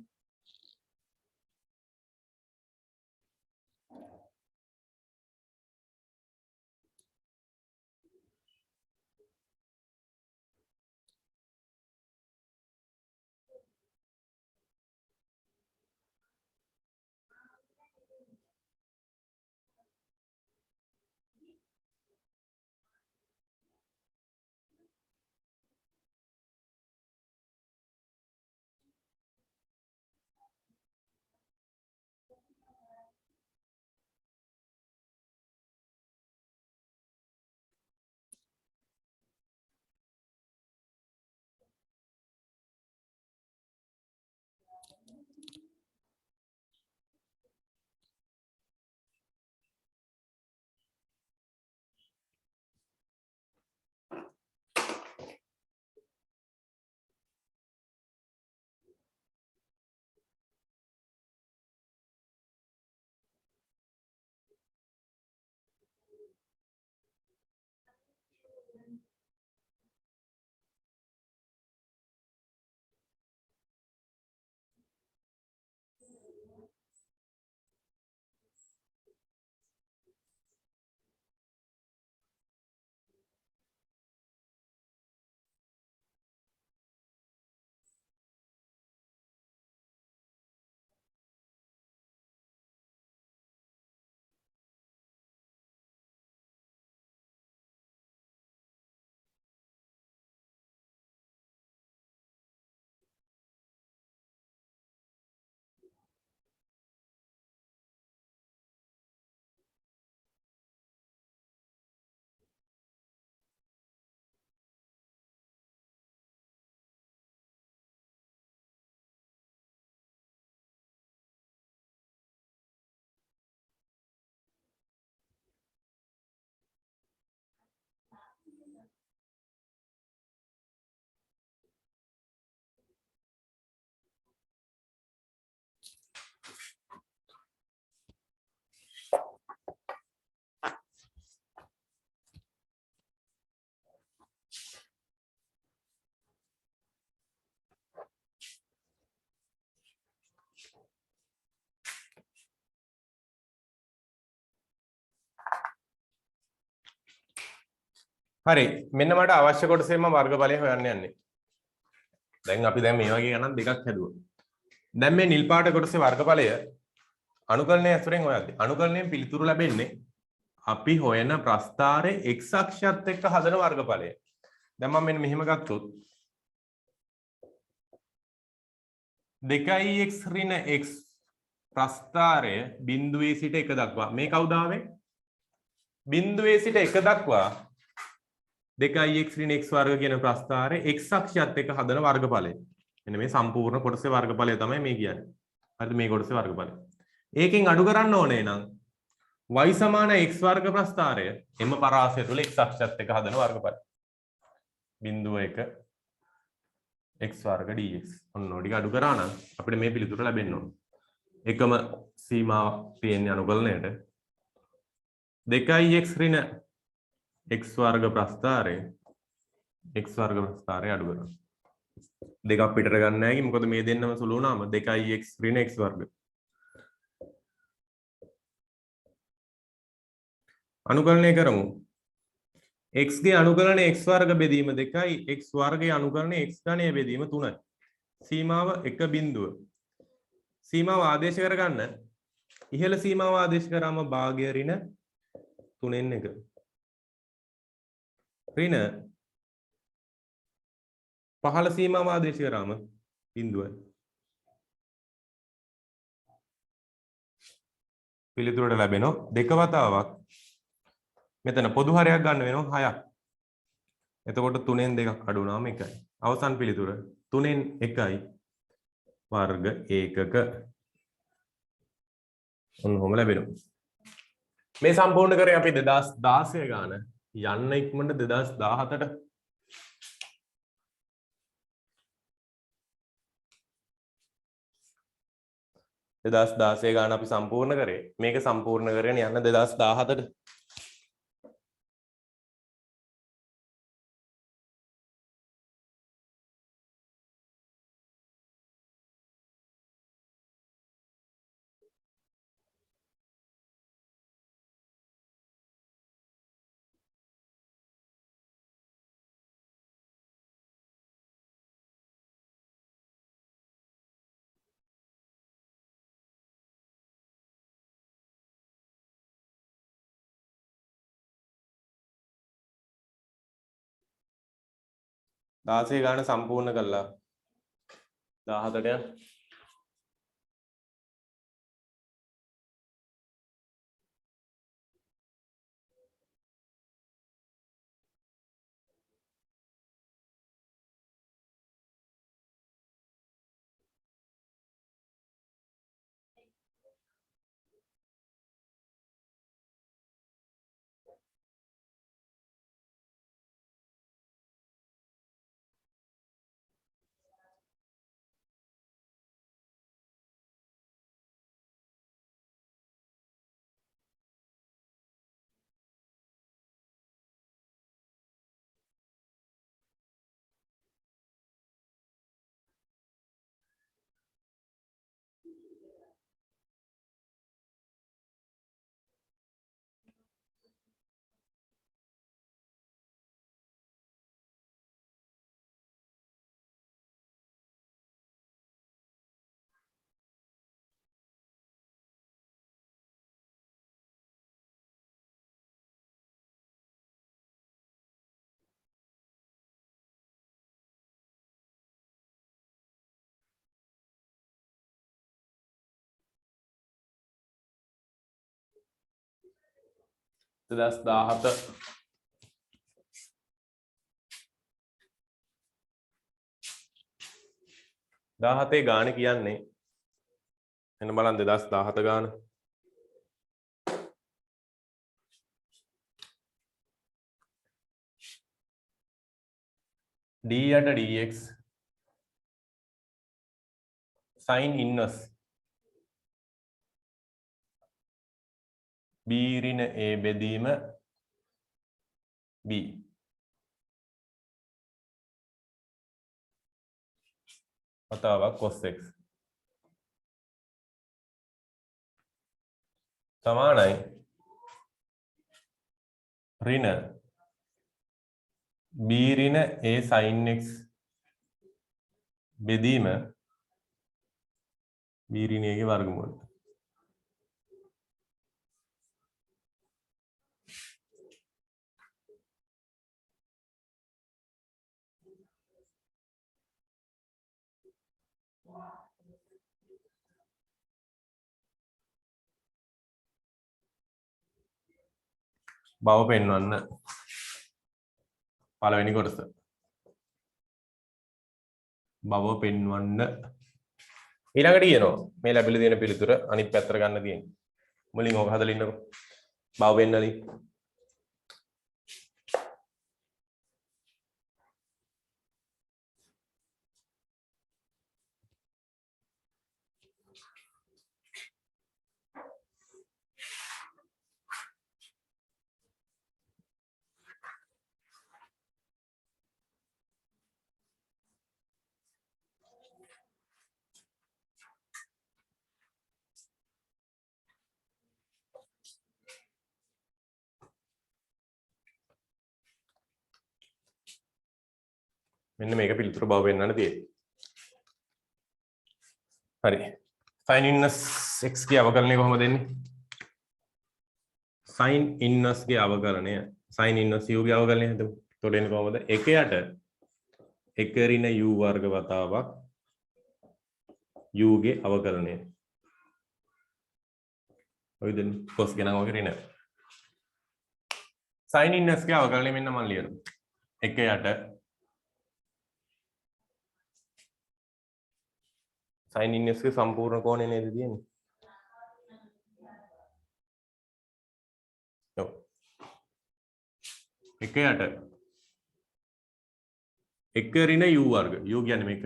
හරි මෙන්න මට අවශ්‍ය කොටසේ මම වර්ගඵලය හොයන්න යන්නේ. දැන් අපි දැන් මේ වගේ ගණන් දෙකක් හැදුවා. දැන් මේ නිල් පාට කොටසේ වර්ගඵලය අනුකලනය ඇසුරෙන් හොයද්දී අනුකලනයෙන් පිළිතුරු ලැබෙන්නේ අපි හොයන ප්‍රස්ථාරයේ x අක්ෂයත් එක්ක හදන වර්ගඵලය. දැන් මම මෙන්න මෙහෙම ගත්තොත් 2x ඍණ x ප්‍රස්ථාරය බිඳුවේ සිට 1 දක්වා මේ කවුද ආවේ? බිඳුවේ සිට 1 දක්වා 2x ඍණ x වර්ග කියන ප්‍රස්ථාරයේ x අක්ෂයත් එක්ක හදන වර්ගඵලය. මෙන්න මේ සම්පූර්ණ කොටසේ වර්ගඵලය තමයි මේ කියන්නේ. හරිද? මේ කොටසේ වර්ගඵලය. ඒකෙන් අඩු කරන්න ඕනේ නම් y සමාන x වර්ග ප්‍රස්ථාරය එම පරාසය තුල x අක්ෂයත් එක්ක හදන වර්ගඵලය. 0.1 x වර්ග dx. ඔන්න ඔය ටික අඩු කරා නම් අපිට මේ පිළිතුර ලැබෙන්න ඕන. එකම සීමාවක් තියෙන අනුකලනයට 2x ඍණ x වර්ග ප්‍රස්ථාරය අඩු කරනවා. දෙකක් පිටර ගන්න නැහැ කි මොකද මේ දෙන්නම සුළු වුණාම 2x ඍණ x වර්ග. අනුකලනය කරමු. x ගේ අනුකලනය x වර්ග බෙදීම 2යි x වර්ගයේ අනුකලනය x ඝනය බෙදීම 3යි. සීමාව 1 බිඳුව. සීමාව ආදේශ කරගන්න. ඉහළ සීමාව ආදේශ කරාම භාගය ඍණ 3න් 1. ඍණ පහළ සීමාව ආදේශ කරාම බිඳුවයි. පිළිතුරට ලැබෙනවා දෙක වතාවක්. මෙතන පොදු හරයක් ගන්න වෙනවා 6ක්. එතකොට 3න් 2ක් අඩු වුණාම 1යි. අවසන් පිළිතුර 3න් 1යි වර්ග ඒකක. ඔන්න ඔහොම ලැබෙනවා. මේ සම්පූර්ණ කරේ අපි 2016 ගාන යන්න ඉක්මනට 2017ට ගාන අපි සම්පූර්ණ කරේ. මේක සම්පූර්ණ කරගෙන යන්න 2017ට. දාසේ ගාන සම්පූර්ණ කළා 17ට යන දස් 17 ගාන කියන්නේ එන්න බලන්න 2017 ගාන d යට dx sin inverse b ඍණ a බෙදීම b වතාවක් cos x සමානයි ඍණ b ඍණ a sin x බෙදීම b ඍණ a ගේ වර්ගමූලය. බව පෙන්වන්න පළවෙනි කොටස. බව පෙන්වන්න ඊළඟට කියනවා මේ ලැබිලා තියෙන පිළිතුර අනිත් පැත්තට ගන්න තියෙන්නේ. මුලින් ඕක හදලා ඉන්නකො. බව පෙන්නලි. මෙන්න මේක පිළිතුර බව වෙන්නන්න තියෙන්නේ. හරි. sin inverse x ගේ අවකලනය කොහොමද දෙන්නේ? sin inverse ගේ අවකලනය sin inverse u ගේ අවකලනය හදමු. එතකොට එන්නේ කොහොමද? 1 යට 1 ඍණ u වර්ග වතාවක් u ගේ අවකලනය. ඔය දෙන්නේ cos ගේ නම් වගේ ඍණ. sin inverse ගේ අවකලනය මෙන්න මම ලියනවා. 1 යට sin inverse के संपूर्ण कोण නේද තියෙන්නේ? ඔව්. 1 යට 1 ඍණ u වර්ග. u කියන්නේ මේක.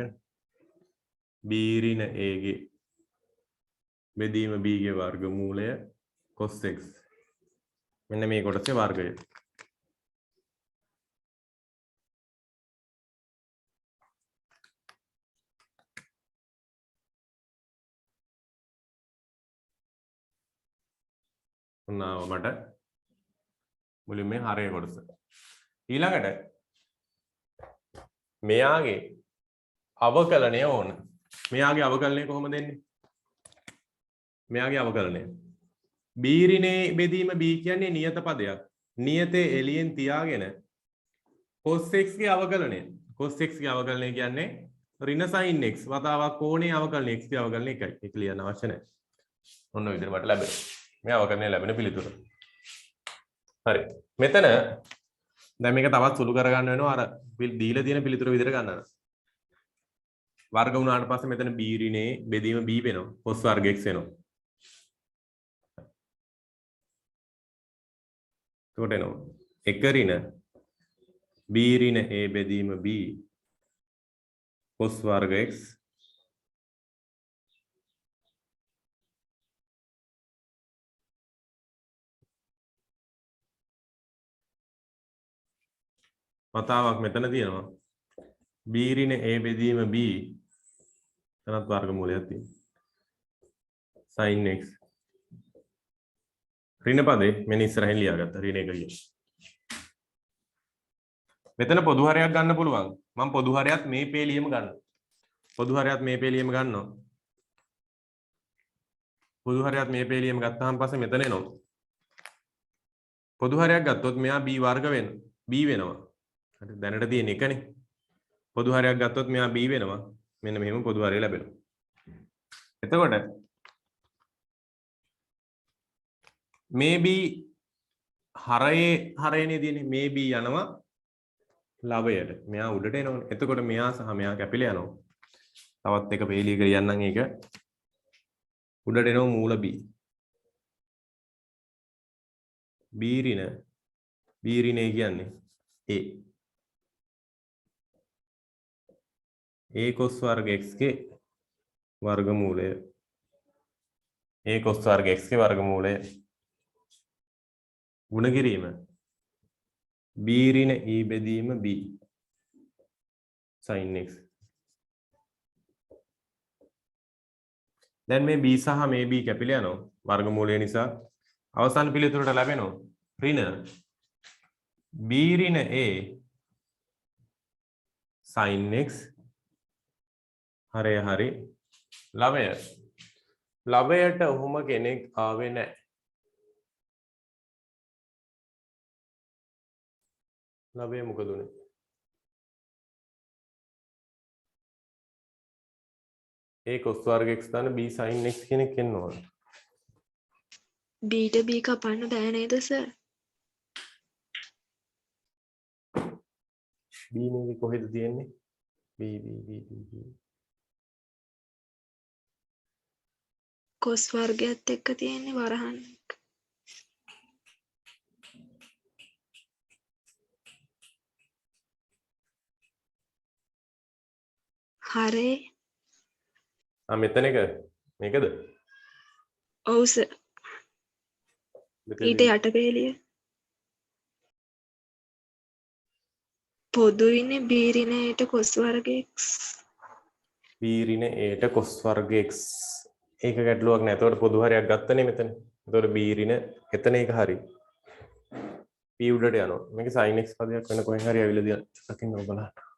b ඍණ a ගේ බෙදීම b ගේ වර්ගමූලය cos x. මෙන්න මේ කොටසේ වර්ගය. ඔන්නාව මට මුලින් මේ හරය කොටස. ඊළඟට මෙයාගේ අවකලනය ඕන. මෙයාගේ අවකලනය කොහොමද දෙන්නේ? මෙයාගේ අවකලනය b ඍණේ බෙදීම b කියන්නේ නියත පදයක්. නියතේ එළියෙන් තියාගෙන cos x ගේ අවකලනය. cos x ගේ අවකලනය කියන්නේ ඍණ sin x වතාවක් කෝණේ අවකලනය x ගේ අවකලනය එකයි. ඒක ලියන්න අවශ්‍ය නැහැ. ඔන්න ඔය විදිහට මට ලැබෙනවා. මේ අවකලනය ලැබෙන පිළිතුර. හරි. මෙතන දැන් මේක තවත් සුළු කරගන්න වෙනවා අර දීලා තියෙන පිළිතුර විදිහට ගන්න. වර්ග වුණාට පස්සේ මෙතන b ඍණේ බෙදීම b වෙනවා. cos වර්ග x වෙනවා. එතකොට එනවා 1 ඍණ b ඍණ a බෙදීම b cos වර්ග x වතාවක් මෙතන තියෙනවා b ඍණ a බෙදීම b තනත් වර්ගමූලයක් තියෙනවා sin x ඍණ පදේ මෙන්න ඉස්සරහින් ලියාගත්තා ඍණ 1 කියන. මෙතන පොදු හරයක් ගන්න පුළුවන්. මම පොදු හරයත් මේ පේලියෙම ගන්නවා. පොදු හරයත් මේ පේලියෙම ගන්නවා. පොදු හරයත් මේ පේලියෙම ගත්තාම පස්සේ මෙතන එනවා. පොදු හරයක් ගත්තොත් මෙයා b වර්ග b වෙනවා. හරි දැනට තියෙන එකනේ. පොදු හරයක් ගත්තොත් මෙයා b වෙනවා. මෙන්න මෙහෙම පොදු හරය ලැබෙනවා. එතකොට මේ b හරයනේ තියෙන්නේ මේ b යනවා ලවයට. මෙයා උඩට එනවනේ. එතකොට මෙයා සහ මෙයා කැපිලා යනවා. තවත් එක පේලියක ලියන්නම් ඒක. උඩට එනවා මූල b. b ඍණ කියන්නේ a cos වර්ග x ගේ වර්ගමූලය. a cos වර්ග x ගේ වර්ගමූලය ගුණ කිරීම b ඍණ e බෙදීම b sin x. දැන් මේ b සහ මේ b කැපිලා යනවා වර්ගමූලය නිසා. අවසාන පිළිතුරට ලැබෙනවා ඍණ b ඍණ a sin x හරය හරි ළමයට ඔහොම කෙනෙක් ආවේ නැහැ ළමයා මොකද උනේ a cos වර්ග x දාන b sin x කෙනෙක් එනවා b ට b කපන්න බෑ නේද සර්? b නේ කොහෙද තියෙන්නේ b cos වර්ගයත් එක්ක තියෙන්නේ වරහන්. හරේ. මෙතන එක මේකද? ඔව් සර්. ඊට යට පෙළිය. පොදුයිනේ b ඍණ a ට cos වර්ග x. b ඍණ a ට cos වර්ග x. ඒක ගැටලුවක් නෑ. එතකොට පොදු හරයක් ගත්තනේ මෙතන. එතකොට b ඍණ එතන ඒක හරි. p උඩට යනවා. මේක sin x පදයක් වෙන කොහෙන් හරි ඇවිල්ලා දින. චකින්න ඔබ බලන්න.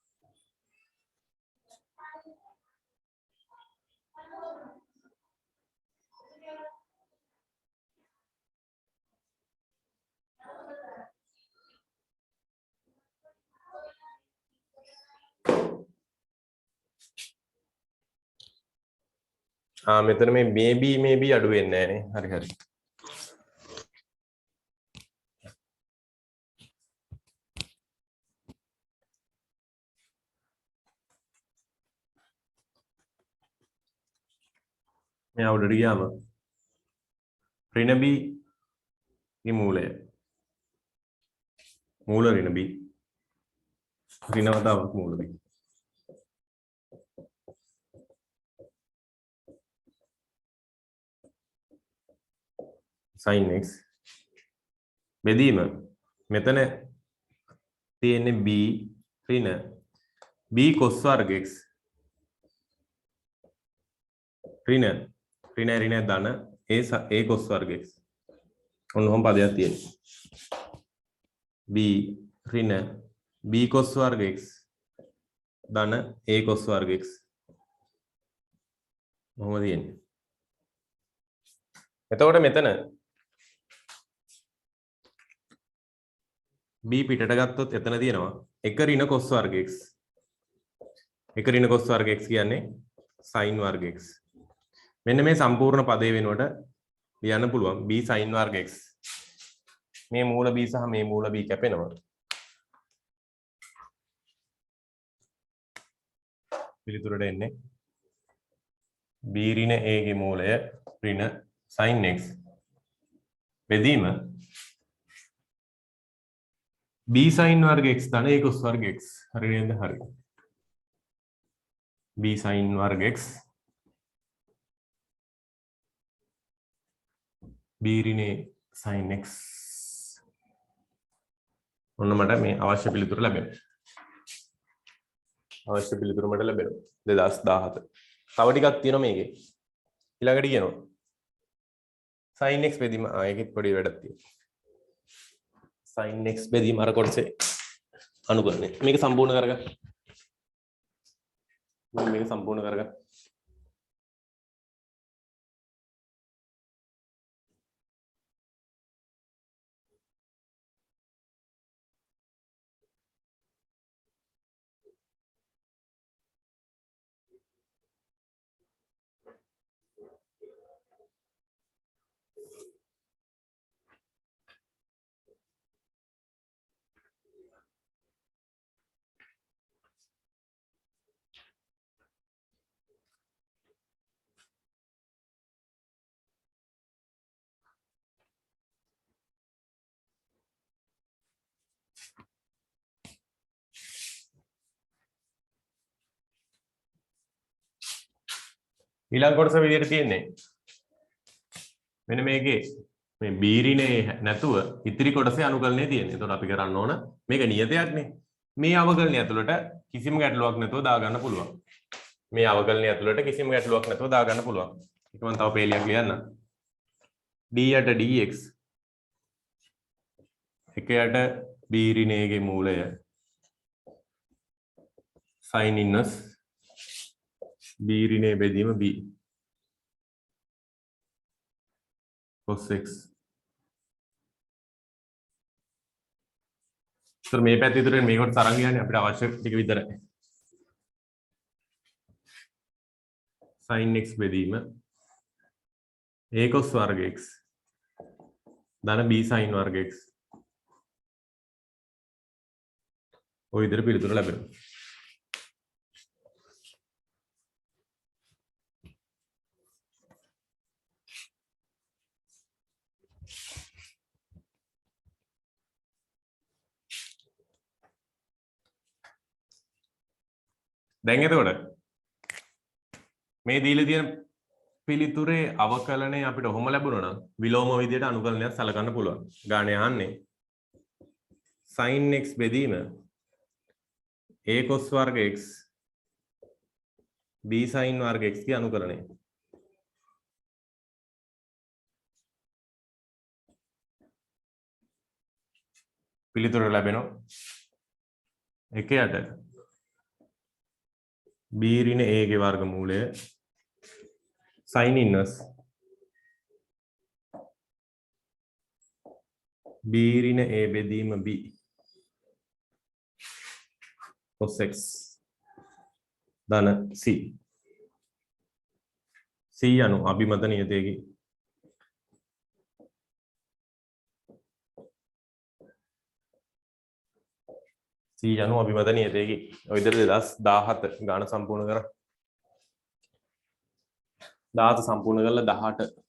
මෙතන මේ maybe අඩු වෙන්නේ නැහැ නේ. හරි. මෙයා උඩට ගියාම ඍණ b ගේ මූලය. මූල ඍණ b. ඍණ වතාවක් මූල b. sin x බෙදීම මෙතන තියෙන්නේ b ඍණ b cos වර්ග x ඍණ ධන a cos වර්ග x ඔන්න ඔහොම පදයක් තියෙනවා b ඍණ b cos වර්ග x ධන a cos වර්ග x ඔහොම තියෙන්නේ එතකොට මෙතන b පිටට ගත්තොත් එතන තියෙනවා එක ඍණ cos වර්ග x. එක ඍණ cos වර්ග x කියන්නේ sin වර්ග x. මෙන්න මේ සම්පූර්ණ පදේ වෙනුවට ලියන්න පුළුවන් b sin වර්ග x. මේ මූල b සහ මේ මූල b කැපෙනවා. පිළිතුරට එන්නේ b ඍණ a ගේ මූලය ඍණ sin x බෙදීම b sin වර්ග x ධන a cos වර්ග x හරි නේද? හරි. b sin වර්ග x b ඍණ sin x ඔන්න මට මේ අවශ්‍ය පිළිතුර ලැබෙනවා. අවශ්‍ය පිළිතුර මට ලැබෙනවා 2017. තව ටිකක් තියෙනවා මේකේ. ඊළඟට කියනවා sin x බෙදීම ඒකෙත් පොඩි වැඩක් තියෙනවා. sin x බෙදීම අර කොටසේ අනුකරණය. මේක සම්පූර්ණ කරගන්න. මේක සම්පූර්ණ කරගන්න. ඊළඟ කොටස විදිහට තියෙන්නේ මෙන්න මේකේ මේ b ඍණේ නැතුව ඉතිරි කොටසේ අනුකලනය තියෙන්නේ. එතකොට අපි කරන්න ඕන මේක නියතයක්නේ. මේ අවකලනය ඇතුළට කිසිම ගැටලුවක් නැතුව දාගන්න පුළුවන්. මේ අවකලනය ඇතුළට කිසිම ගැටලුවක් නැතුව දාගන්න පුළුවන්. ඒක මම තව පේලියක් ලියන්න. d යට dx එක යට b ඍණයේ මූලය sin inverse b ඍණයේ බෙදීම b cos x. तर මේ පැත්ත විතරේ මේකට තරංග යන්නේ අපිට අවශ්‍ය ටික විතරයි. sin x බෙදීම a cos වර්ග x ධන b sin වර්ග x. ඔය විදිහට පිළිතුර ලැබෙනවා. දැන් එතකොට මේ දීලා තියෙන පිළිතුරේ අවකලනය අපිට ඔහොම ලැබුණා නම් විලෝම විදියට අනුකලනයක් සලකන්න පුළුවන්. ගානේ යන්නේ sin x බෙදීම a cos වර්ග x b sin වර්ග x ගේ අනුකලනය. පිළිතුර ලැබෙනවා 1ට b ඍණ a ගේ වර්ගමූලය sin inverse b ඍණ a බෙදීම b cos x ධන c. c යනු අභිමත නියතයකි. c යනු අභිමත නියතයකි. ඔය විදිහට 2017 ගාන සම්පූර්ණ කරා. 17 සම්පූර්ණ කරලා 18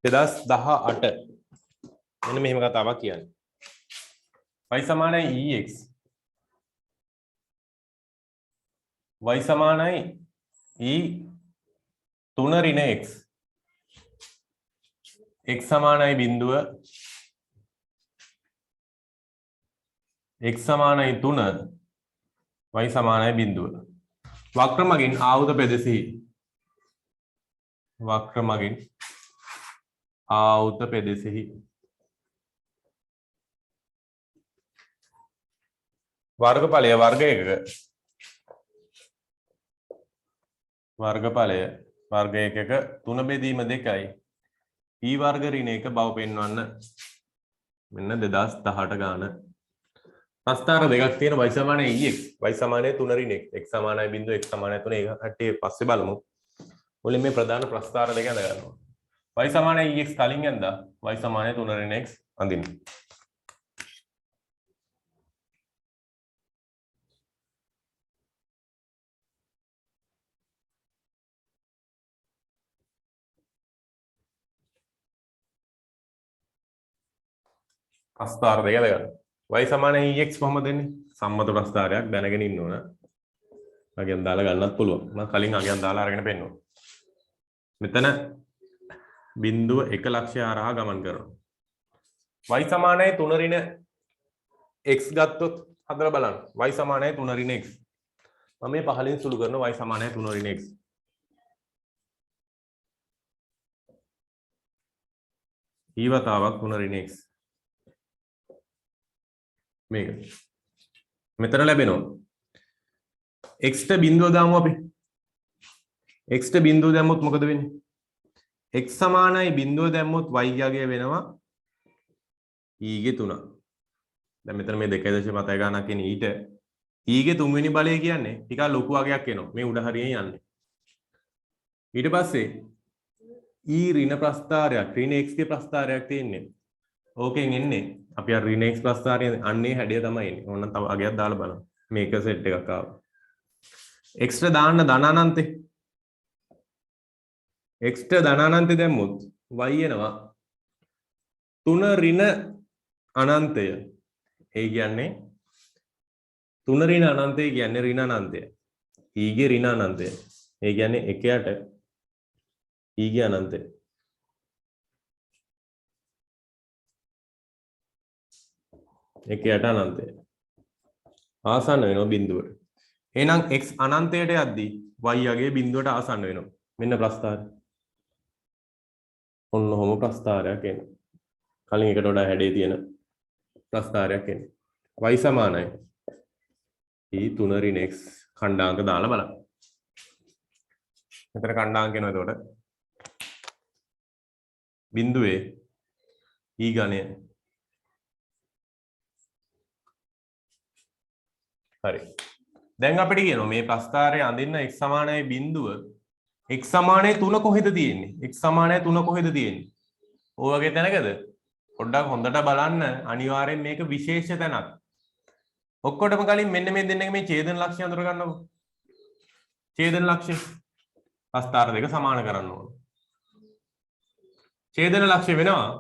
2018 මෙන්න මෙහෙම කතාවක් කියන්නේ. y සමානයි ex y සමානයි e 3 ඍණ x x සමානයි බිඳුව x සමානයි 3 y සමානයි බිඳුව. වක්‍ර මගින් ආවුත පෙදෙසෙහි වක්‍ර මගින් ආවුත පෙදෙසෙහි වර්ගඵලය වර්ග එකක වර්ගඵලය වර්ග එකක 3 බෙදීම 2යි e වර්ග ඍණ 1 බව පෙන්වන්න. මෙන්න 2018 ගාන ප්‍රස්ථාර දෙකක් තියෙන y සමානයි ex y සමානයි 3 ඍණ 1 x සමානයි බිඳුව x සමානයි 3 ඒක කට්ටිය පස්සේ බලමු. මුලින් මේ ප්‍රධාන ප්‍රස්ථාර දෙක අඳ ගන්නවා. y සමානයි ex කලින් යන්දා y සමානයි 3 ඍණ x අඳින්න. ප්‍රස්ථාර දෙක ගන්න. y සමාන ex කොහොමද දෙන්නේ? සම්මත ප්‍රස්ථාරයක් දැනගෙන ඉන්න ඕන. අගයන් දාලා ගන්නත් පුළුවන්. මම කලින් අගයන් දාලා අරගෙන පෙන්නුවා. මෙතන බිඳුව 1 ලක්ෂය හරහා ගමන් කරනවා. y සමානයි 3 ඍණ x ගත්තොත් හදලා බලන්න. y සමානයි 3 ඍණ x. මම මේ පහලින් සුළු කරන y සමානයි 3 ඍණ x. ඊවතාවක් 3 ඍණ x. මේක. මෙතන ලැබෙනවා. x ට බිඳුව දාමු අපි. x ට බිඳුව දැම්මොත් මොකද වෙන්නේ? x සමානයි බිඳුව දැම්මොත් y යගේ වෙනවා e ගේ 3. දැන් මෙතන මේ 2.5 ගානක් එන ඊට e ගේ 3 වෙනි බලය කියන්නේ ටිකක් ලොකු වගයක් එනවා. මේ උඩ හරියෙන් යන්නේ. ඊට පස්සේ e ඍණ ප්‍රස්ථාරයක් ඍණ x ගේ ප්‍රස්ථාරයක් තියෙන්නේ. ඕකෙන් එන්නේ අපි අර ඍණ x ප්‍රස්ථාරය අන්නේ හැඩය තමයි එන්නේ. ඕනනම් තව අගයක් දාලා බලමු. මේක සෙට් එකක් ආවා. x ට දාන්න ධන අනන්තේ. x ට ධන අනන්තේ දැම්මොත් y එනවා 3 ඍණ අනන්තය. ඒ කියන්නේ 3 ඍණ අනන්තය කියන්නේ ඍණ අනන්තය. e ගේ ඍණ අනන්තය. ඒ කියන්නේ 1යට e ගේ අනන්තය. එකයට අනන්තය. ආසන්න වෙනවා බිඳුවට. එහෙනම් x අනන්තයට යද්දී y යගේ බිඳුවට ආසන්න වෙනවා. මෙන්න ප්‍රස්ථාරය. ඔන්න ඔහොම ප්‍රස්ථාරයක් එන්නේ. කලින් එකට වඩා හැඩේ තියෙන ප්‍රස්ථාරයක් එන්නේ. y සමානයි e 3 ඍණ x ඛණ්ඩාංක දාලා බලන්න. මෙතන ඛණ්ඩාංක එනවා එතකොට. බිඳුවේ e ඝණය. හරි. දැන් අපිට කියනවා මේ ප්‍රස්ථාරය අඳින්න x සමානයි බිඳුව x සමානයි 3 කොහෙද තියෙන්නේ? x සමානයි 3 කොහෙද තියෙන්නේ? ඔය වගේ තැනකද? පොඩ්ඩක් හොඳට බලන්න අනිවාර්යෙන් මේක විශේෂ තැනක්. ඔක්කොටම කලින් මෙන්න මේ දෙන්නගේ මේ ඡේදන ලක්ෂ්‍ය අඳුර ගන්නකො. ඡේදන ලක්ෂ්‍ය ප්‍රස්ථාර දෙක සමාන කරන්න ඕන. ඡේදන ලක්ෂ්‍ය වෙනවා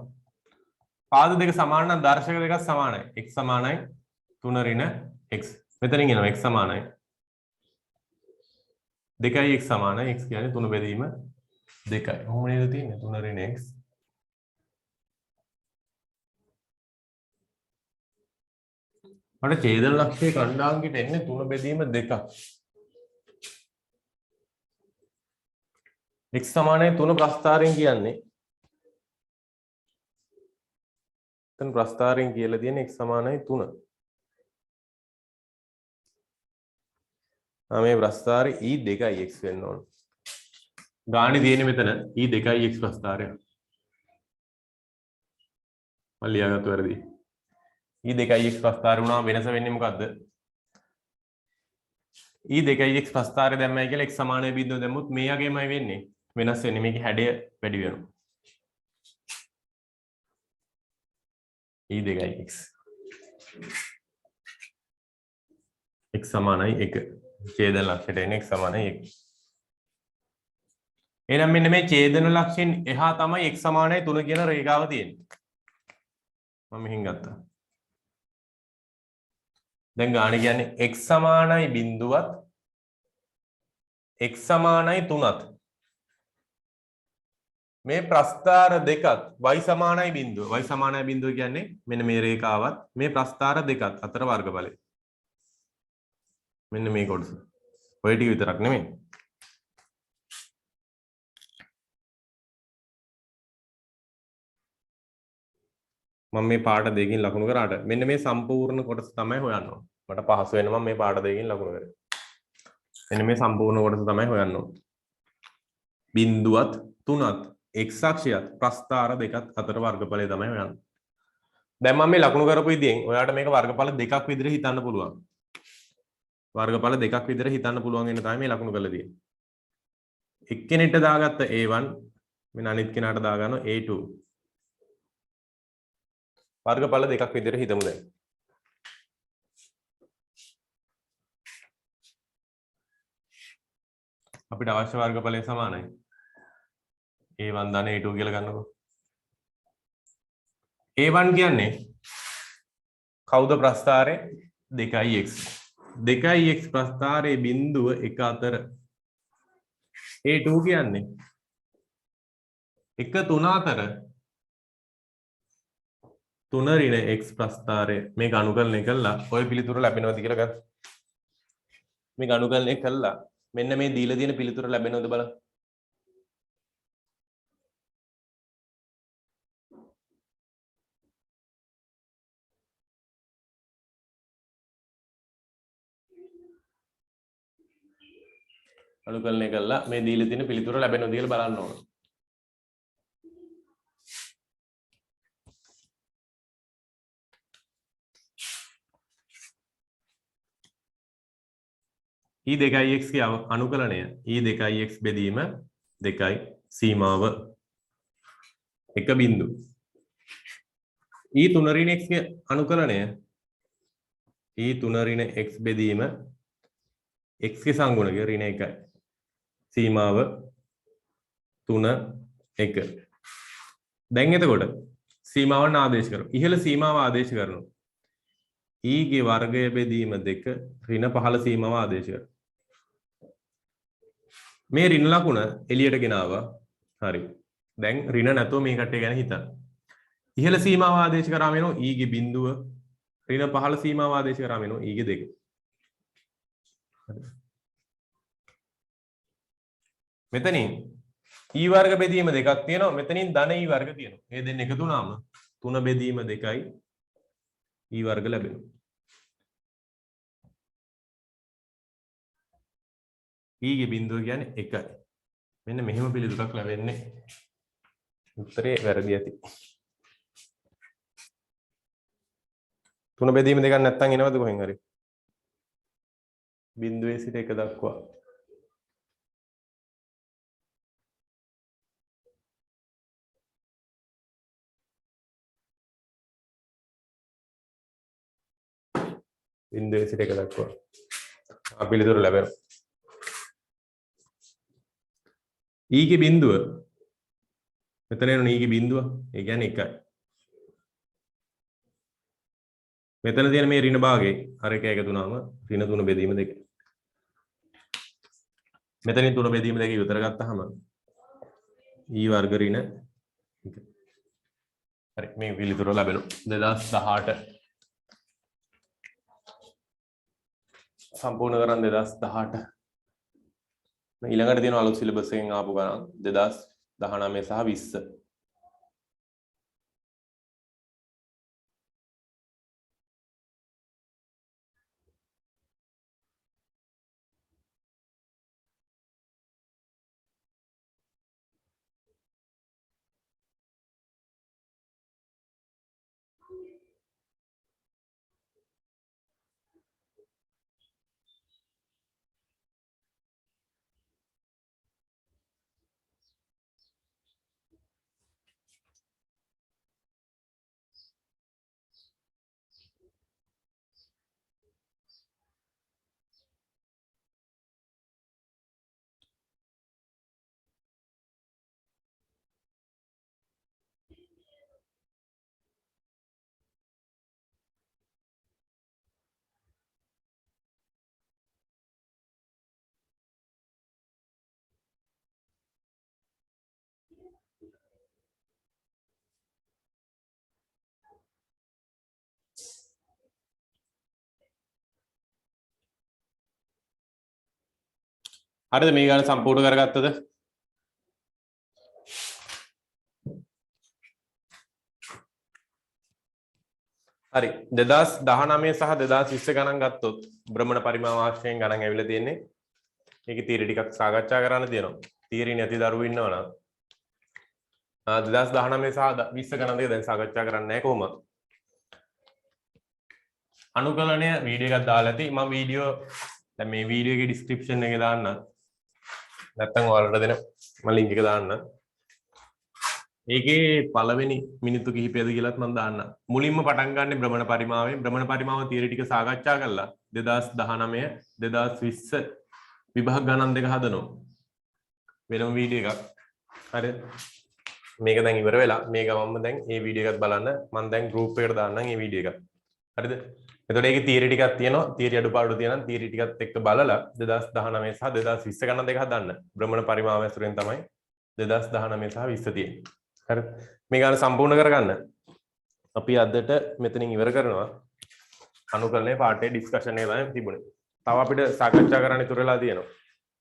පාද දෙක සමාන නම් දර්ශක දෙකක් සමානයි. x සමානයි 3 ඍණ x. මෙතනින් එනවා x සමානයි 2යි x සමානයි x කියන්නේ 3 බෙදීම 2යි. කොහොම නේද තියෙන්නේ 3 ඍණ x. මට ඡේදන ලක්ෂ්‍යයේ ඛණ්ඩාංකයට එන්නේ 3 බෙදීම 2ක්. x සමානයි 3 ප්‍රස්ථාරයෙන් කියන්නේ එතන ප්‍රස්ථාරයෙන් කියලා තියෙන x සමානයි 3. මේ ප්‍රස්ථාරය e 2යි x වෙන්න ඕන. ගානේ තියෙන්නේ මෙතන e 2යි x ප්‍රස්ථාරය. මම ලියාගත්ත වැරදි. e 2යි x ප්‍රස්ථාරය වුණා වෙනස වෙන්නේ මොකද්ද? e 2යි x ප්‍රස්ථාරය දැම්මයි කියලා x සමානයි බිඳුව දැම්මොත් මේ යගේමයි වෙන්නේ. වෙනස් වෙන්නේ මේකේ හැඩය වැඩි වෙනවා. e 2යි x. x සමානයි 1. ඡේදන ලක්ෂයට එන x සමානයි 1. එහෙනම් මෙන්න මේ ඡේදන ලක්ෂයෙන් එහා තමයි x සමානයි 3 කියන රේඛාව තියෙන්නේ. මම මෙහින් ගත්තා. දැන් ගාණ කියන්නේ x සමානයි බිඳුවත් x සමානයි 3ත්. මේ ප්‍රස්ථාර දෙකත් y සමානයි බිඳුව. y සමානයි බිඳුව කියන්නේ මෙන්න මේ රේඛාවත් මේ ප්‍රස්ථාර දෙකත් අතර වර්ගඵලය. මෙන්න මේ කොටස. ඔය ටික විතරක් නෙමෙයි. මම මේ පාඩ දෙකකින් ලකුණු කරාට මෙන්න මේ සම්පූර්ණ කොටස තමයි හොයන්න ඕන. මට පහසු වෙන මම මේ පාඩ දෙකකින් ලකුණු කරේ. මෙන්න මේ සම්පූර්ණ කොටස තමයි හොයන්න ඕන. බිඳුවත් 3ත් x අක්ෂයත් ප්‍රස්ථාර දෙකත් අතර වර්ගඵලය තමයි හොයන්නේ. දැන් මම මේ ලකුණු කරපු විදිහෙන් ඔයාලට මේක වර්ගඵල දෙකක් විදිහට හිතන්න පුළුවන්. වර්ගඵල දෙකක් විදිහට හිතන්න පුළුවන් වෙන තමයි මේ ලකුණු කරලා තියෙන්නේ. එක්කෙනෙක්ට දාගත්ත a1 මෙන්න අනිත් කෙනාට දාගන්නවා a2. වර්ගඵල දෙකක් විදිහට හිතමු දැන්. අපිට අවශ්‍ය වර්ගඵලය සමානයි. a1 ධන a2 කියලා ගන්නකො. a1 කියන්නේ කවුද ප්‍රස්ථාරය 2x 2x ප්‍රස්ථාරයේ බිඳුව 1 අතර A2 කියන්නේ 1 3 අතර 3 ඍණ x ප්‍රස්ථාරය මේක අනුකලනය කළා ඔය පිළිතුර ලැබෙනවද කියලා ගන්න. මේක අනුකලනය කළා මෙන්න මේ දීලා තියෙන පිළිතුර ලැබෙනවද බලන්න. අනුකලනය කළා මේ දීලා තියෙන පිළිතුර ලැබෙනවද කියලා බලන්න ඕන. e2x ගේ අනුකලනය e2x බෙදීම 2යි සීමාව 1 බිංදු e3 ඍණ x ගේ අනුකලනය e3 ඍණ x බෙදීම x ගේ සංගුණක ඍණ 1යි සීමාව 3 1 දැන් එතකොට සීමාවන් ආදේශ කරමු ඉහළ සීමාව ආදේශ කරනවා e ගේ වර්ගය බෙදීම 2 ඍණ 15 සීමාව ආදේශ කරනවා මේ ඍණ ලකුණ එළියට ගෙනාවා හරි දැන් ඍණ නැතුව මේ කට්ටිය ගැන හිතන්න ඉහළ සීමාව ආදේශ කරාම එනවා e ගේ බිඳුව ඍණ 15 සීමාව ආදේශ කරාම එනවා e ගේ 2 මෙතනින් e වර්ග බෙදීම දෙකක් තියෙනවා මෙතනින් ධන e වර්ග තියෙනවා මේ දෙන්න එකතු වුණාම 3 බෙදීම 2යි e වර්ග ලැබෙනවා e ගේ බිඳුව කියන්නේ 1යි මෙන්න මෙහෙම පිළිතුරක් ලැබෙන්නේ උත්තරේ වැරදි ඇති 3 බෙදීම දෙකක් නැත්තම් එනවද කොහෙන් හරි බිඳුවේ සිට 1 දක්වා බිඳුවේ සිට 1 දක්වා පිළිතුර ලැබෙනවා e ගේ බිඳුව මෙතන එන e ගේ බිඳුව ඒ කියන්නේ 1යි මෙතන තියෙන මේ ඍණ භාගයේ අර එක එකතු වුණාම ඍණ 3 බෙදීම 2 මෙතනින් 3 බෙදීම 2 ඉවතර ගත්තාම e වර්ග ඍණ 1 හරි මේ පිළිතුර ලැබෙනවා 2018 සම්පූර්ණ කරන් 2018 ඊළඟට තියෙන අලුත් සිලබස් එකෙන් ආපු ගණන් 2019 සහ 20 හරිද මේ ගාන සම්පූර්ණ කරගත්තද හරි 2019 සහ 2020 ගණන් ගත්තොත් භ්‍රමණ පරිමාව ආශ්‍රයෙන් ගණන් ඇවිල්ලා තියෙන්නේ මේකේ තීර ටිකක් සාකච්ඡා කරන්න තියෙනවා තීරි නැති දරුවෝ ඉන්නවනම් 2019 සහ 20 ගණන් දෙක දැන් සාකච්ඡා කරන්නේ නැහැ කොහොමද අනුකලනය වීඩියෝ එකක් දාලා ඇති මම වීඩියෝ දැන් මේ වීඩියෝ එකේ ඩිස්ක්‍රිප්ෂන් එකේ දාන්න නැත්තම් ඔයාලට දෙන මම ලින්ක් එක දාන්න ඒකේ පළවෙනි මිනිත්තු කිහිපයද කියලාත් මම දාන්න මුලින්ම පටන් ගන්න භ්‍රමණ පරිමාවෙන් භ්‍රමණ පරිමාව තියරි ටික සාකච්ඡා කළා 2019 2020 විභාග ගණන් දෙක හදනවා වෙනම වීඩියෝ එකක් හරිද මේක දැන් ඉවර වෙලා මේ ගමන්ම දැන් මේ වීඩියෝ එකත් බලන්න මම දැන් ගෲප් එකට දාන්නම් මේ වීඩියෝ එක හරිද? එතකොට ඒකේ තියරි ටිකක් තියෙනවා. තියරි අඩුපාඩු තියෙනවා. තියරි ටිකත් එක්ක බලලා 2019 සහ 2020 ගණන් දෙක හදන්න. භ්‍රමණ පරිමාව ඇසුරෙන් තමයි 2019 සහ 20 තියෙන්නේ. හරිද? මේ ගාන සම්පූර්ණ කරගන්න. අපි අදට මෙතනින් ඉවර කරනවා. අනුකලනයේ පාඩේ ඩිස්කෂන් එක තමයි තිබුණේ. තව අපිට සාකච්ඡා කරන්න ඉතුරු වෙලා තියෙනවා.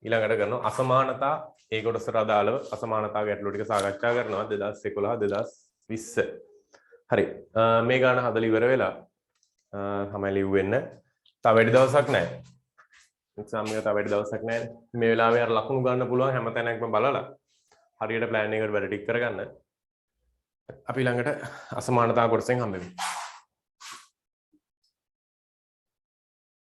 ඊළඟට කරනවා අසමානතා ඒ කොටසට අදාළව අසමානතා ගැටලු ටික සාකච්ඡා කරනවා 2011 2020. හරි. මේ ගාන හදලා ඉවර වෙලා තමයි ලිව්වෙන්න. තව වැඩි දවසක් නැහැ. එක්සාම් එක තව වැඩි දවසක් නැහැ. මේ වෙලාවේ අර ලකුණු ගන්න පුළුවන් හැම තැනකම බලලා හරියට ප්ලෑන් එකකට වැඩ ටික කරගන්න. අපි ළඟට අසමානතා කොටසෙන් හම්බෙමු.